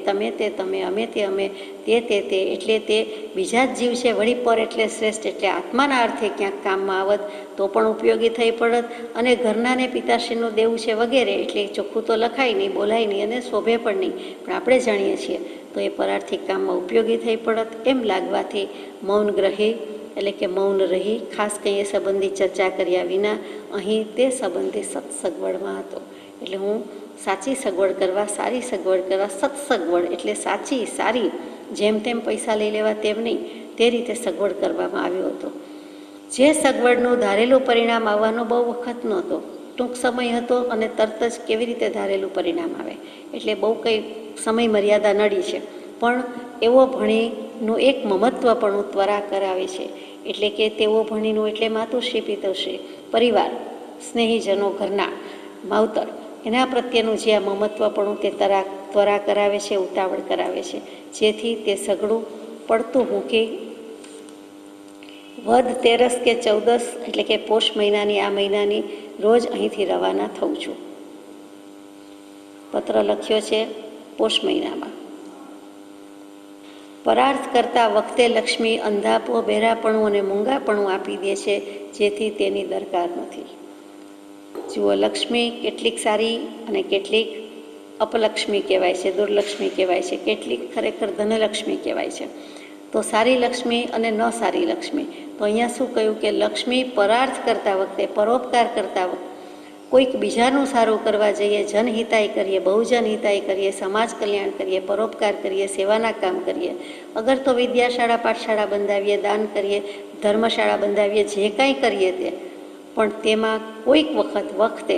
તમે તે તમે, અમે તે અમે, તે, એટલે તે બીજા જ જીવ છે. વળી પર એટલે શ્રેષ્ઠ, એટલે આત્માના અર્થે ક્યાંક કામમાં આવત તો પણ ઉપયોગી થઈ પડત, અને ઘરનાને પિતાશ્રીનું દેવું છે વગેરે, એટલે ચોખ્ખું તો લખાય નહીં, બોલાય નહીં અને શોભે પણ નહીં, પણ આપણે જાણીએ છીએ તો એ પરાર્થિક કામમાં ઉપયોગી થઈ પડત એમ લાગવાથી મૌન ગ્રહી એટલે કે મૌન રહી, ખાસ કંઈ એ સંબંધી ચર્ચા કર્યા વિના અહીં તે સંબંધી સત્સગવડમાં હતો. એટલે હું સાચી સગવડ કરવા, સારી સગવડ કરવા, સત્સગવડ એટલે સાચી, સારી, જેમ તેમ પૈસા લઈ લેવા તેમ નહીં, તે રીતે સગવડ કરવામાં આવ્યો હતો. જે સગવડનું ધારેલું પરિણામ આવવાનો બહુ વખત નહોતો, ટૂંક સમય હતો, અને તરત જ કેવી રીતે ધારેલું પરિણામ આવે, એટલે બહુ કંઈ સમય મર્યાદા નડી છે. પણ એવો ભણીનું એક મમત્વપણું ત્વરા કરાવે છે. એટલે કે તેઓ ભણીનું એટલે માતુશ્રી, પિતૃશ્રી, પરિવાર, સ્નેહીજનો, ઘરના માવતર, એના પ્રત્યેનું જે આ મમત્વપણું તે ત્વરા કરાવે છે, ઉતાવળ કરાવે છે, જેથી તે સઘળું પડતું મૂકી વદ 13 કે 14 એટલે કે પોષ મહિનાની આ મહિનાની રોજ અહીંથી રવાના થઉં છું. પત્ર લખ્યો છે પોષ મહિનામાં. પરાર્થ કરતા વખતે લક્ષ્મી અંધાપો, બહેરાપણું અને મૂંગાપણું આપી દે છે, જેથી તેની દરકાર નથી. જુઓ, લક્ષ્મી કેટલીક સારી અને કેટલીક અપલક્ષ્મી કહેવાય છે, દુર્લક્ષ્મી કહેવાય છે, કેટલીક ખરેખર ધનલક્ષ્મી કહેવાય છે. તો સારી લક્ષ્મી અને ન સારી લક્ષ્મી. તો અહીંયા શું કહ્યું કે લક્ષ્મી પરાર્થ કરતા વખતે, પરોપકાર કરતા વખતે, કોઈક બીજાનું સારું કરવા જઈએ, જનહિતાય કરીએ, બહુજન હિતાય કરીએ, સમાજ કલ્યાણ કરીએ, પરોપકાર કરીએ, સેવાના કામ કરીએ, અગર તો વિદ્યાશાળા, પાઠશાળા બંધાવીએ, દાન કરીએ, ધર્મશાળા બંધાવીએ, જે કાંઈ કરીએ તે, પણ તેમાં કોઈક વખતે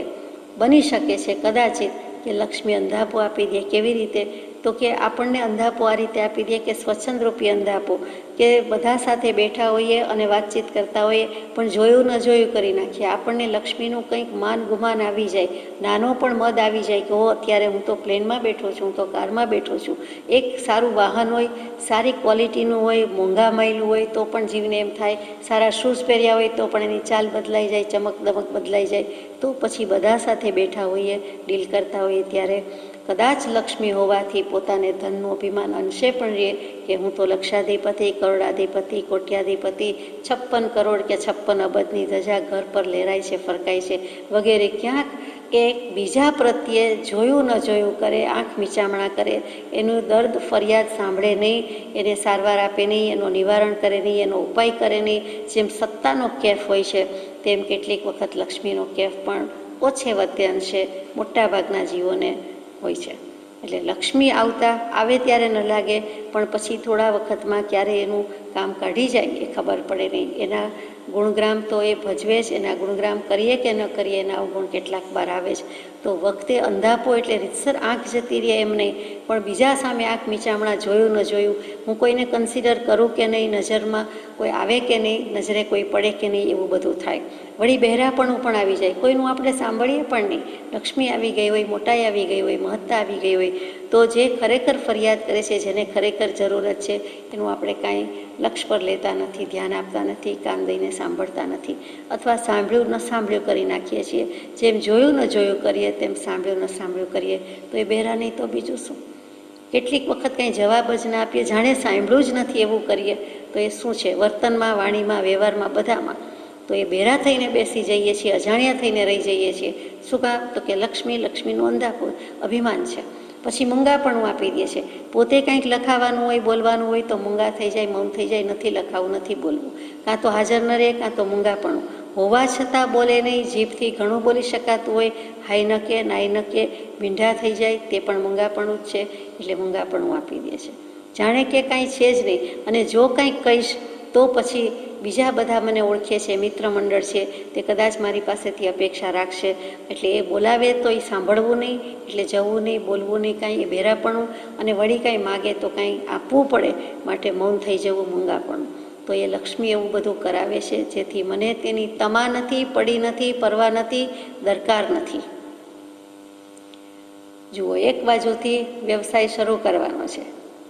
બની શકે છે કદાચિત કે લક્ષ્મી અંધાપો આપી દે. કેવી રીતે? તો કે આપણને અંધાપો આ રીતે આપી દે કે સ્વચ્છંદરૂપી અંધાપો, કે બધા સાથે બેઠા હોઈએ અને વાતચીત કરતા હોઈએ, પણ જોયું ન જોયું કરી નાખીએ. આપણને લક્ષ્મીનું કંઈક માન ગુમાન આવી જાય, નાનો પણ મદ આવી જાય કે હો, અત્યારે હું તો પ્લેનમાં બેઠો છું, હું તો કારમાં બેઠો છું. એક સારું વાહન હોય, સારી ક્વોલિટીનું હોય, મોંઘા માયલું હોય તો પણ જીવને એમ થાય, સારા શૂઝ પહેર્યા હોય તો પણ એની ચાલ બદલાઈ જાય, ચમક દમક બદલાઈ જાય. તો પછી બધા સાથે બેઠા હોઈએ, ડીલ કરતા હોઈએ, ત્યારે કદાચ લક્ષ્મી હોવાથી પોતાને ધનનું અભિમાન અંશે પણ રહે કે હું તો લક્ષાધિપતિ, કરોડાધિપતિ, કોટ્યાધિપતિ, 56 કરોડ કે 56 અબજની ધજા ઘર પર લહેરાય છે, ફરકાય છે વગેરે. ક્યાંક એક બીજા પ્રત્યે જોયું ન જોયું કરે, આંખ મીચામણા કરે, એનું દર્દ ફરિયાદ સાંભળે નહીં, એને સારવાર આપે નહીં, એનું નિવારણ કરે નહીં, એનો ઉપાય કરે નહીં. જેમ સત્તાનો કેફ હોય છે, તેમ કેટલીક વખત લક્ષ્મીનો કેફ પણ ઓછે વધે અંશે મોટાભાગના જીવોને હોય છે. એટલે લક્ષ્મી આવે ત્યારે ન લાગે, પણ પછી થોડા વખતમાં ક્યારે એનું કામ કાઢી જાય એ ખબર પડે નહીં. એના ગુણગ્રામ તો એ ભજવે જ, એના ગુણગ્રામ કરીએ કે ન કરીએ એના અવગુણ કેટલાક બાર આવે જ. તો વખતે અંધાપો એટલે રીતસર આંખ જતી રહે એમ નહીં, પણ બીજા સામે આંખ મીચામણા, જોયું ન જોયું, હું કોઈને કન્સિડર કરું કે નહીં, નજરમાં કોઈ આવે કે નહીં, નજરે કોઈ પડે કે નહીં, એવું બધું થાય. વળી બહેરાપણું પણ આવી જાય, કોઈનું આપણે સાંભળીએ પણ નહીં. લક્ષ્મી આવી ગઈ હોય, મોટાઈ આવી ગઈ હોય, મહત્તા આવી ગઈ હોય, તો જે ખરેખર ફરિયાદ કરે છે, જેને ખરેખર જરૂરત છે, એનું આપણે કાંઈ લક્ષ્ય પર લેતા નથી, ધ્યાન આપતા નથી, કાન દઈને સાંભળતા નથી, અથવા સાંભળ્યું ન સાંભળ્યું કરી નાખીએ છીએ. જેમ જોયું ન જોયું કરીએ, તેમ સાંભળ્યું ન સાંભળ્યું કરીએ, તો એ બહેરા નહીં તો બીજું શું? કેટલીક વખત કંઈ જવાબ જ ના આપીએ, જાણે સાંભળ્યું જ નથી એવું કરીએ, તો એ શું છે? વર્તનમાં, વાણીમાં, વ્યવહારમાં, બધામાં. તો એ બહેરા થઈને બેસી જઈએ છીએ, અજાણ્યા થઈને રહી જઈએ છીએ. શું કામ? તો કે લક્ષ્મીનું અંધાપુર અભિમાન છે. પછી મૂંગાપણું આપી દે છે. પોતે કંઈક લખાવાનું હોય, બોલવાનું હોય તો મૂંગા થઈ જાય, મૌન થઈ જાય, નથી લખાવું, નથી બોલવું, કાં તો હાજર ન રહે, કાં તો મૂંગાપણું. હોવા છતાં બોલે નહીં, જીભથી ઘણું બોલી શકાતું હોય, હાઈ ન કે નાઈ ન કે મીંઢા થઈ જાય, તે પણ મૂંગાપણું જ છે. એટલે મૂંગાપણું આપી દે છે, જાણે કે કાંઈ છે જ નહીં. અને જો કંઈક કહીશ તો પછી બીજા બધા મને ઓળખે છે, મિત્ર મંડળ છે, તે કદાચ મારી પાસેથી અપેક્ષા રાખશે. એટલે એ બોલાવે તો એ સાંભળવું નહીં, એટલે જવું નહીં, બોલવું નહીં કાંઈ, એ બેરાપણું. અને વળી કાંઈ માગે તો કાંઈ આપવું પડે, માટે મૌન થઈ જવું મૂંગાપણું. તો એ લક્ષ્મી એવું બધું કરાવે છે, જેથી મને તેની તમા નથી, પડી નથી, પરવા નથી, દરકાર નથી. જુઓ, એક બાજુથી વ્યવસાય શરૂ કરવાનો છે,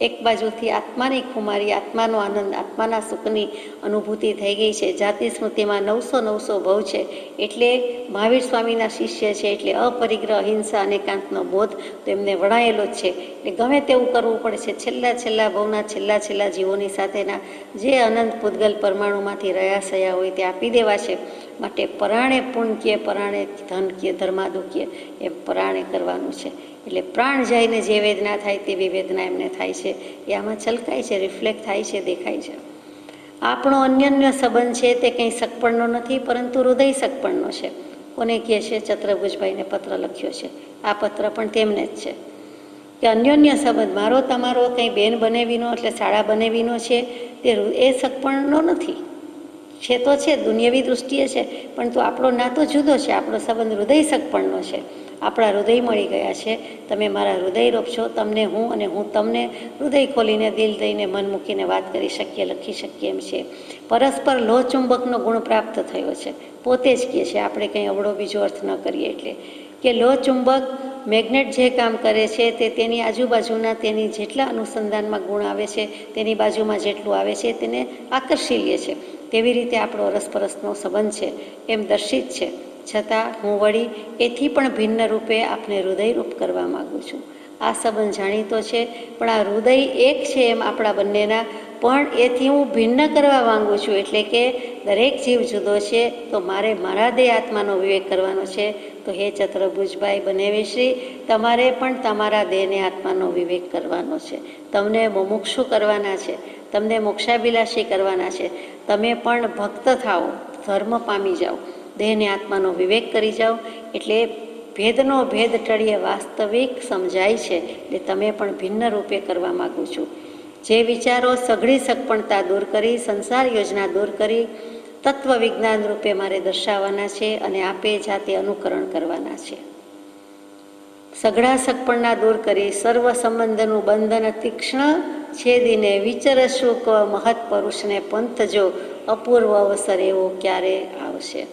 એક બાજુથી આત્માની ખુમારી, આત્માનો આનંદ, આત્માના સુખની અનુભૂતિ થઈ ગઈ છે. જાતિ સ્મૃતિમાં 900 ભવ છે. એટલે મહાવીર સ્વામીના શિષ્ય છે, એટલે અપરિગ્રહ, અહિંસા અને એકાંતનો બોધ તો એમને વણાયેલો જ છે. એટલે ગમે તેવું કરવું પડે છે. છેલ્લા ભવના છેલ્લા જીવોની સાથેના જે અનંત પૂતગલ પરમાણુમાંથી રહ્યા સયા હોય તે આપી દેવા છે. માટે પરાણે પુણ્ય કે, પરાણે ધન કે, ધર્માદુ કે, એમ પરાણે કરવાનું છે. એટલે પ્રાણ જઈને જે વેદના થાય તેવી વેદના એમને થાય છે. એ આમાં છલકાય છે, રિફ્લેક્ટ થાય છે, દેખાય છે. આપણો અન્યોન્ય સંબંધ છે તે કંઈ સગપણનો નથી, પરંતુ હૃદય સગપણનો છે. કોને કહે છે? ચત્રભુજભાઈને પત્ર લખ્યો છે. આ પત્ર પણ તેમને જ છે કે અન્યોન્ય સંબંધ મારો તમારો કંઈ બેન બનેવીનો, એટલે શાળા બનેવીનો છે, તે એ સગપણનો નથી. છે તો છે, દુનિયાવી દૃષ્ટિએ છે, પરંતુ આપણો નાતો જુદો છે. આપણો સંબંધ હૃદય સગપણનો છે. આપણા હૃદય મળી ગયા છે. તમે મારા હૃદય રૂપ છો, તમને હું અને હું તમને હૃદય ખોલીને, દિલ દઈને, મન મૂકીને વાત કરી શકીએ, લખી શકીએ એમ છે. પરસ્પર લોહ ચુંબકનો ગુણ પ્રાપ્ત થયો છે. પોતે જ કહે છે, આપણે કંઈ અવળો બીજો અર્થ ન કરીએ. એટલે કે લોહ ચુંબક મેગ્નેટ જે કામ કરે છે તે તેની આજુબાજુના, તેની જેટલા અનુસંધાનમાં ગુણ આવે છે, તેની બાજુમાં જેટલું આવે છે તેને આકર્ષી લે છે. તેવી રીતે આપણો અરસપરસનો સંબંધ છે, એમ દર્શિત છે. છતાં હું વળી એથી પણ ભિન્ન રૂપે આપને હૃદયરૂપ કરવા માગું છું. આ સંબંધ જાણીતો છે, પણ આ હૃદય એક છે એમ આપણા બંનેના, પણ એથી હું ભિન્ન કરવા માંગુ છું. એટલે કે દરેક જીવ જુદો છે, તો મારે મારા દેહ આત્માનો વિવેક કરવાનો છે. તો હે ચત્રભુજભાઈ બનેવીશ્રી, તમારે પણ તમારા દેહને આત્માનો વિવેક કરવાનો છે. તમને મુમુક્ષુ કરવાના છે, તમને મોક્ષાભિલાષી કરવાના છે. તમે પણ ભક્ત થાઓ, ધર્મ પામી જાઓ, દેહને આત્માનો વિવેક કરી જાઓ. એટલે ભેદનો ભેદ ટળીએ વાસ્તવિક સમજાય છે. એટલે તમે પણ ભિન્ન રૂપે કરવા માગું છું. જે વિચારો સઘળી સગપણતા દૂર કરી, સંસાર યોજના દૂર કરી, તત્વ વિજ્ઞાન રૂપે મારે દર્શાવવાના છે, અને આપે જાતે અનુકરણ કરવાના છે. સઘળા સગપણના દૂર કરી, સર્વ સંબંધનું બંધન તીક્ષ્ણ છેદીને, વિચરશું ક મહત પુરુષને પંથ, જો અપૂર્વ અવસર એવો ક્યારે આવશે.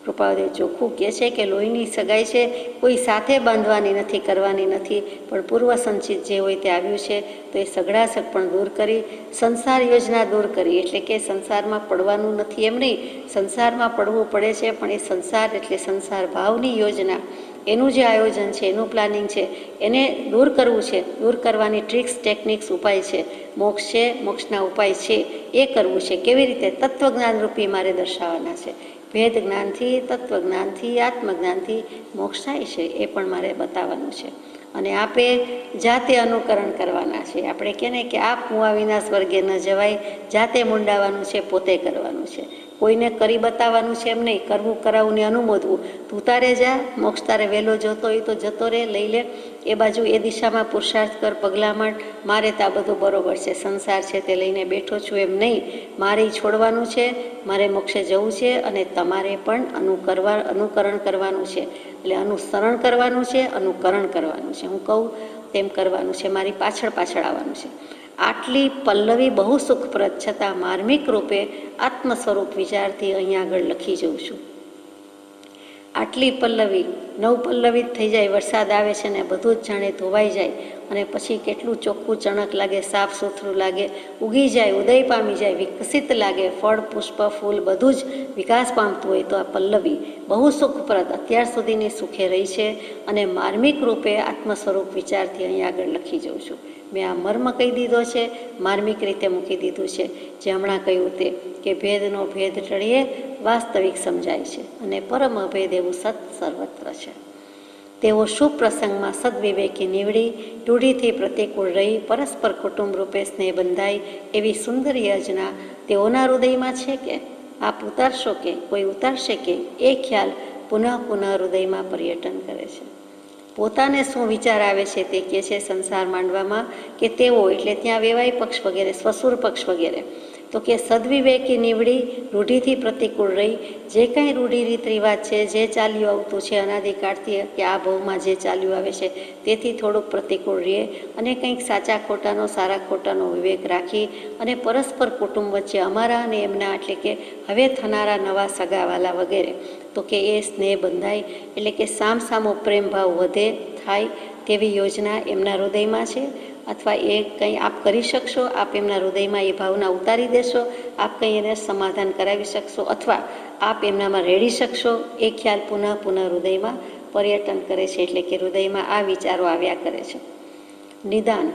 કૃપાદેવ ચોખ્ખું કહે છે કે લોહીની સગાઈ છે, કોઈ સાથે બાંધવાની નથી, કરવાની નથી, પણ પૂર્વ સંચિત જે હોય તે આવ્યું છે. તો એ સઘળા સગપણ દૂર કરી, સંસાર યોજના દૂર કરી. એટલે કે સંસારમાં પડવાનું નથી એમ નહીં, સંસારમાં પડવું પડે છે, પણ એ સંસાર એટલે સંસાર ભાવની યોજના, એનું જે આયોજન છે, એનું પ્લાનિંગ છે, એને દૂર કરવું છે. દૂર કરવાની ટ્રિક્સ, ટેકનિક્સ, ઉપાય છે. મોક્ષ છે, મોક્ષના ઉપાય છે, એ કરવું છે. કેવી રીતે? તત્વજ્ઞાન રૂપી મારે દર્શાવવાના છે. ભેદ જ્ઞાનથી, તત્વજ્ઞાનથી, આત્મજ્ઞાનથી મોક્ષ થાય છે, એ પણ મારે બતાવવાનું છે. અને આપે જાતે અનુકરણ કરવાના છે. આપણે કહે ને કે આપ મુઆ વિના સ્વર્ગે ન જવાય, જાતે મૂંડાવાનું છે, પોતે કરવાનું છે. કોઈને કરી બતાવવાનું છે એમ નહીં, કરવું કરાવવું ને અનુમોદવું. તું તારે જા, મોક્ષ તારે વહેલો જતો હોય તો જતો રહે, લઈ લે, એ બાજુ એ દિશામાં પુરુષાર્થ કર, પગલાં માંડ. મારે તો આ બધું બરોબર છે, સંસાર છે તે લઈને બેઠો છું એમ નહીં, મારે છોડવાનું છે, મારે મોક્ષે જવું છે. અને તમારે પણ અનુકરણ કરવાનું છે. એટલે અનુસરણ કરવાનું છે, અનુકરણ કરવાનું છે. હું કહું તેમ કરવાનું છે, મારી પાછળ આવવાનું છે. આટલી પલ્લવી બહુ સુખપ્રદ, છતાં માર્મિક રૂપે આત્મ સ્વરૂપ વિચારથી અહીંયા આગળ લખી જઉં છું. આટલી પલ્લવી 9 પલ્લવી થઈ જાય, વરસાદ આવે છે ને બધું જ જાણે ધોવાઈ જાય, અને પછી કેટલું ચોખ્ખું ચણક લાગે, સાફ સુથરું લાગે, ઉગી જાય, ઉદય પામી જાય, વિકસિત લાગે, ફળ, પુષ્પ, ફૂલ બધું જ વિકાસ પામતું હોય. તો આ પલ્લવી બહુ સુખપ્રદ અત્યાર સુધીની સુખે રહી છે, અને માર્મિક રૂપે આત્મ સ્વરૂપ વિચારથી અહીંયા આગળ લખી જઉં છું. મેં આ મર્મ કહી દીધો છે, માર્મિક રીતે મૂકી દીધું છે. જે હમણાં કહ્યું તે કે ભેદનો ભેદ ટળીએ વાસ્તવિક સમજાય છે, અને પરમ અભેદ એવું સત સર્વત્ર છે. તેઓ શુભ પ્રસંગમાં સદવિવેકી નીવડી, રૂઢિથી પ્રતિકૂળ રહી, પરસ્પર કુટુંબ રૂપે સ્નેહ બંધાય એવી સુંદર યોજના તેઓના હૃદયમાં છે કે આપ ઉતારશો કે કોઈ ઉતારશે કે, એ ખ્યાલ પુનઃ પુનઃ હૃદયમાં પર્યટન કરે છે. પોતાને શું વિચાર આવે છે તે કહે છે સંસાર માંડવામાં કે તેઓ, એટલે ત્યાં વેવાય પક્ષ વગેરે, સ્વસુર પક્ષ વગેરે, તો કે સદવિવેકી નીવડી રૂઢિથી પ્રતિકૂળ રહી, જે કંઈ રૂઢિ રીત રિવાજ છે, જે ચાલ્યું આવતું છે અનાદિકાળથી કે આ ભાવમાં જે ચાલ્યું આવે છે તેથી થોડુંક પ્રતિકૂળ રહે અને કંઈક સાચા ખોટાનો, સારા ખોટાનો વિવેક રાખી અને પરસ્પર કુટુંબ વચ્ચે અમારા અને એમના, એટલે કે હવે થનારા નવા સગાવાલા વગેરે, તો કે એ સ્નેહ બંધાય, એટલે કે સામસામો પ્રેમ ભાવ વધે થાય તેવી યોજના એમના હૃદયમાં છે. અથવા એ કંઈ આપ કરી શકશો, આપ એમના હૃદયમાં એ ભાવના ઉતારી દેશો, આપ કંઈ એને સમાધાન કરાવી શકશો અથવા આપ એમનામાં રેડી શકશો, એ ખ્યાલ પુનઃ પુનઃ હૃદયમાં પર્યટન કરે છે. એટલે કે હૃદયમાં આ વિચારો આવ્યા કરે છે. નિદાન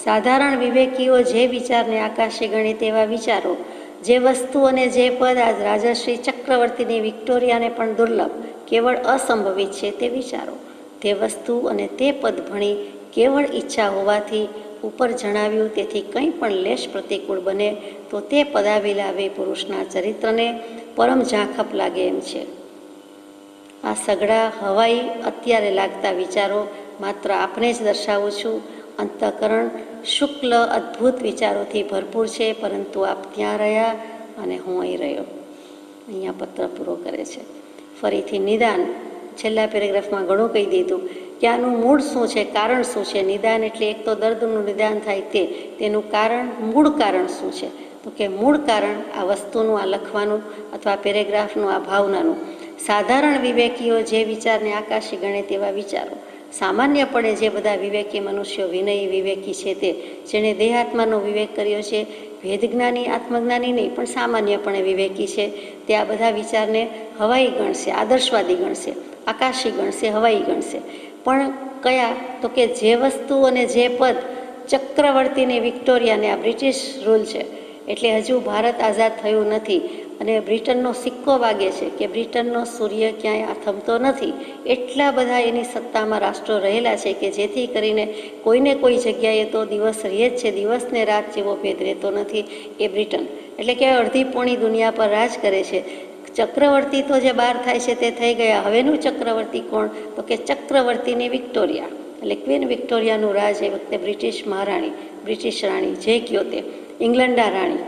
સાધારણ વિવેકીઓ જે વિચારને આકાશી ગણે તેવા વિચારો, જે વસ્તુ અને જે પદ આજ રાજશ્રી ચક્રવર્તીની વિક્ટોરિયાને પણ દુર્લભ, કેવળ અસંભવિત છે તે વિચારો, તે વસ્તુ અને તે પદ ભણી કેવળ ઈચ્છા હોવાથી ઉપર જણાવ્યું તેથી કંઈ પણ લેશ પ્રતિકૂળ બને તો તે પદાવિલાભી પુરુષના ચરિત્રને પરમ ઝાંખપ લાગે એમ છે. આ સઘળા હવાઈ અત્યારે લાગતા વિચારો માત્ર આપને જ દર્શાવું છું. અંતઃકરણ શુક્લ અદ્ભુત વિચારોથી ભરપૂર છે, પરંતુ આપ ત્યાં રહ્યા અને હું અહીં રહ્યો. અહીંયા પત્ર પૂરો કરે છે. ફરીથી નિદાન છેલ્લા પેરેગ્રાફમાં ઘણું કહી દીધું કે આનું મૂળ શું છે, કારણ શું છે. નિદાન એટલે એક તો દર્દનું નિદાન થાય તેનું કારણ, મૂળ કારણ શું છે, તો કે મૂળ કારણ આ વસ્તુનું, આ લખવાનું અથવા પેરેગ્રાફનું, આ ભાવનાનું. સાધારણ વિવેકીઓ જે વિચારને આકાશી ગણે તેવા વિચારો, સામાન્યપણે જે બધા વિવેકી મનુષ્યો વિનયી વિવેકી છે તે, જેણે દેહાત્માનો વિવેક કર્યો છે, ભેદજ્ઞાની આત્મજ્ઞાની નહીં પણ સામાન્યપણે વિવેકી છે, તે આ બધા વિચારને હવાઈ ગણશે, આદર્શવાદી ગણશે, આકાશી ગણશે, હવાઈ ગણશે. પણ કયા, તો કે જે વસ્તુ અને જે પદ ચક્રવર્તીની વિક્ટોરિયાને, આ બ્રિટિશ રૂલ છે, એટલે હજુ ભારત આઝાદ થયું નથી અને બ્રિટનનો સિક્કો વાગે છે કે બ્રિટનનો સૂર્ય ક્યાંય આથમતો નથી. એટલા બધા એની સત્તામાં રાષ્ટ્રો રહેલા છે કે જેથી કરીને કોઈને કોઈ જગ્યાએ તો દિવસ રહે જ છે, દિવસને રાત જેવો ભેદ રહેતો નથી. એ બ્રિટન એટલે કે અડધી પોણી દુનિયા પર રાજ કરે છે. ચક્રવર્તી તો જે બહાર થાય છે તે થઈ ગયા. હવેનું ચક્રવર્તી કોણ, તો કે ચક્રવર્તીની વિક્ટોરિયા, એટલે ક્વીન વિક્ટોરિયાનું રાજ એ વખતે બ્રિટિશ મહારાણી, બ્રિટિશ રાણી જે કયો તે, ઇંગ્લેન્ડના રાણી,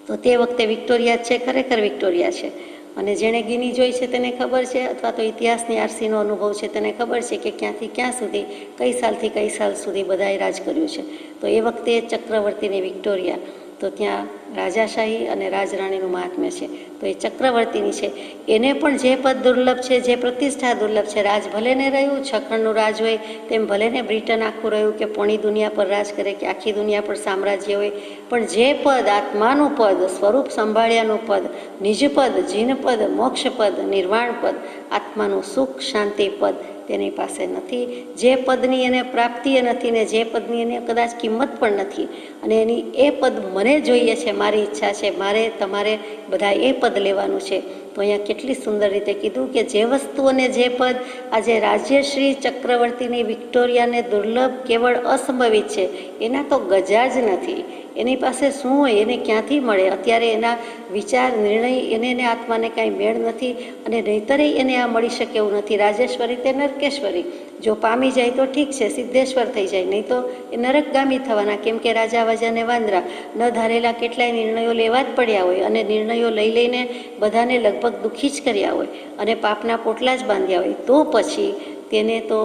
તો તે વખતે વિક્ટોરિયા જ છે, ખરેખર વિક્ટોરિયા છે. અને જેણે ગીની જોઈ છે તેને ખબર છે, અથવા તો ઇતિહાસની આરસીનો અનુભવ છે તેને ખબર છે કે ક્યાંથી ક્યાં સુધી, કઈ સાલથી કઈ સાલ સુધી બધાએ રાજ કર્યું છે. તો એ વખતે ચક્રવર્તીની વિક્ટોરિયા, તો ત્યાં રાજાશાહી અને રાજરાણીનું મહાત્મ્ય છે. તો એ ચક્રવર્તીની છે, એને પણ જે પદ દુર્લભ છે, જે પ્રતિષ્ઠા દુર્લભ છે, રાજ ભલે ને રહ્યું છખણનું રાજ હોય, તેમ ભલે ને બ્રિટન આખું રહ્યું કે પોણી દુનિયા પર રાજ કરે કે આખી દુનિયા પર સામ્રાજ્ય હોય, પણ જે પદ આત્માનું પદ, સ્વરૂપ સંભાળ્યાનું પદ, નિજપદ, જીનપદ, મોક્ષપદ, નિર્વાણપદ, આત્માનું સુખ શાંતિ પદ તેની પાસે નથી. જે પદની એને પ્રાપ્તિ નથી ને જે પદની એને કદાચ કિંમત પણ નથી, અને એની એ પદ મને જોઈએ છે, મારી ઈચ્છા છે, મારે તમારે બધા એ પદ લેવાનું છે. તો અહીંયા કેટલી સુંદર રીતે કીધું કે જે વસ્તુ અને જે પદ આજે રાજ્યશ્રી ચક્રવર્તીની વિક્ટોરિયાને દુર્લભ, કેવળ અસંભવિત છે, એના તો ગજા જ નથી. એની પાસે શું હોય, એને ક્યાંથી મળે? અત્યારે એના વિચાર, નિર્ણય એને આત્માને કાંઈ મેળ નથી, અને નહીતરે એને આ મળી શકે એવું નથી. રાજેશ્વરી તે નરકેશ્વરી, જો પામી જાય તો ઠીક છે, સિદ્ધેશ્વર થઈ જાય, નહીં તો એ નરકગામી થવાના. કેમ કે રાજા વાજાને વાંદરા, ન ધારેલા કેટલાય નિર્ણયો લેવા જ પડ્યા હોય, અને નિર્ણયો લઈ લઈને બધાને લગભગ દુઃખી જ કર્યા હોય, અને પાપના પોટલા જ બાંધ્યા હોય, તો પછી તેને તો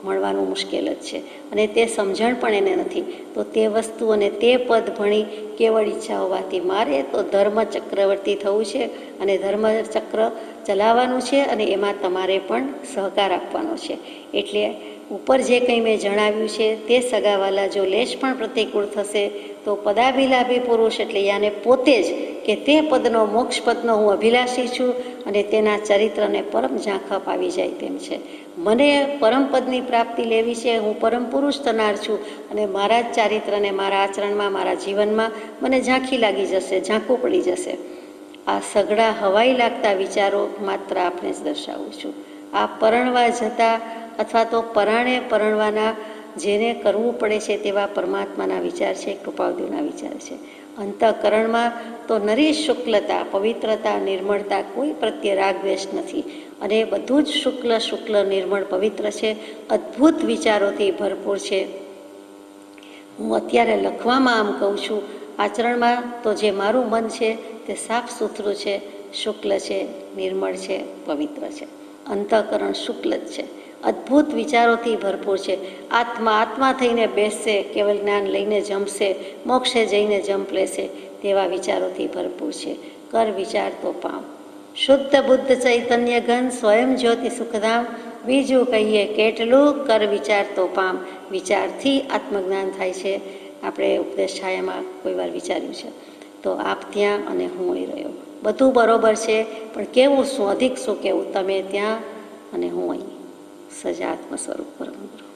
મળવાનું મુશ્કેલ જ છે. અને તે સમજણ પણ એને નથી. તો તે વસ્તુ અને તે પદ ભણી કેવળ ઈચ્છા હોવાથી મારે તો ધર્મ ચક્રવર્તી થવું છે, અને ધર્મચક્ર ચલાવવાનું છે, અને એમાં તમારે પણ સહકાર આપવાનો છે. એટલે ઉપર જે કંઈ મેં જણાવ્યું છે તે સગાવાલા જો લેશ પણ પ્રતિકૂળ થશે તો પદાભિલાભી પુરુષ, એટલે યાને પોતે જ, કે તે પદનો, મોક્ષ પદનો હું અભિલાષી છું, અને તેના ચરિત્રને પરમ ઝાંખપ આવી જાય તેમ છે. મને પરમપદની પ્રાપ્તિ લેવી છે, હું પરમ પુરુષ થનાર છું, અને મારા જ ચારિત્રને, મારા આચરણમાં, મારા જીવનમાં મને ઝાંખી લાગી જશે, ઝાંખું પડી જશે. આ સઘળા હવાઈ લાગતા વિચારો માત્ર આપને જ દર્શાવું છું. આ પરણવા જતા અથવા તો પરાણે પરણવાના જેને કરવું પડે છે તેવા પરમાત્માના વિચાર છે, કૃપાળુના વિચાર છે. અંતઃકરણમાં તો નરી શુક્લતા, પવિત્રતા, નિર્મળતા, કોઈ પ્રત્યે રાગ દ્વેષ નથી. અને બધું જ શુક્લ નિર્મળ પવિત્ર છે, અદ્ભુત વિચારોથી ભરપૂર છે. હું અત્યારે લખવામાં આમ કહું છું, આચરણમાં તો જે મારું મન છે તે સાફ સુથરું છે, શુક્લ છે, નિર્મળ છે, પવિત્ર છે. અંતઃકરણ શુક્લ જ છે, અદ્ભુત વિચારોથી ભરપૂર છે. આત્મા થઈને બેસશે, કેવલ જ્ઞાન લઈને જમશે, મોક્ષે જઈને જંપ લેશે, તેવા વિચારોથી ભરપૂર છે. કર વિચાર તો પામ. શુદ્ધ બુદ્ધ ચૈતન્ય ઘન સ્વયં જ્યોતિ સુખધામ. બીજું કહીએ કેટલું, કર વિચાર તો પામ. વિચારથી આત્મજ્ઞાન થાય છે. આપણે ઉપદેશ છાયામાં કોઈ વાર વિચાર્યું છે. તો આપ ત્યાં અને હું અહીં રહ્યો, બધું બરોબર છે, પણ કેવું શું, અધિક શું કેવું, તમે ત્યાં અને હું અહીં. સજાત્મ સ્વરૂપ પરમ.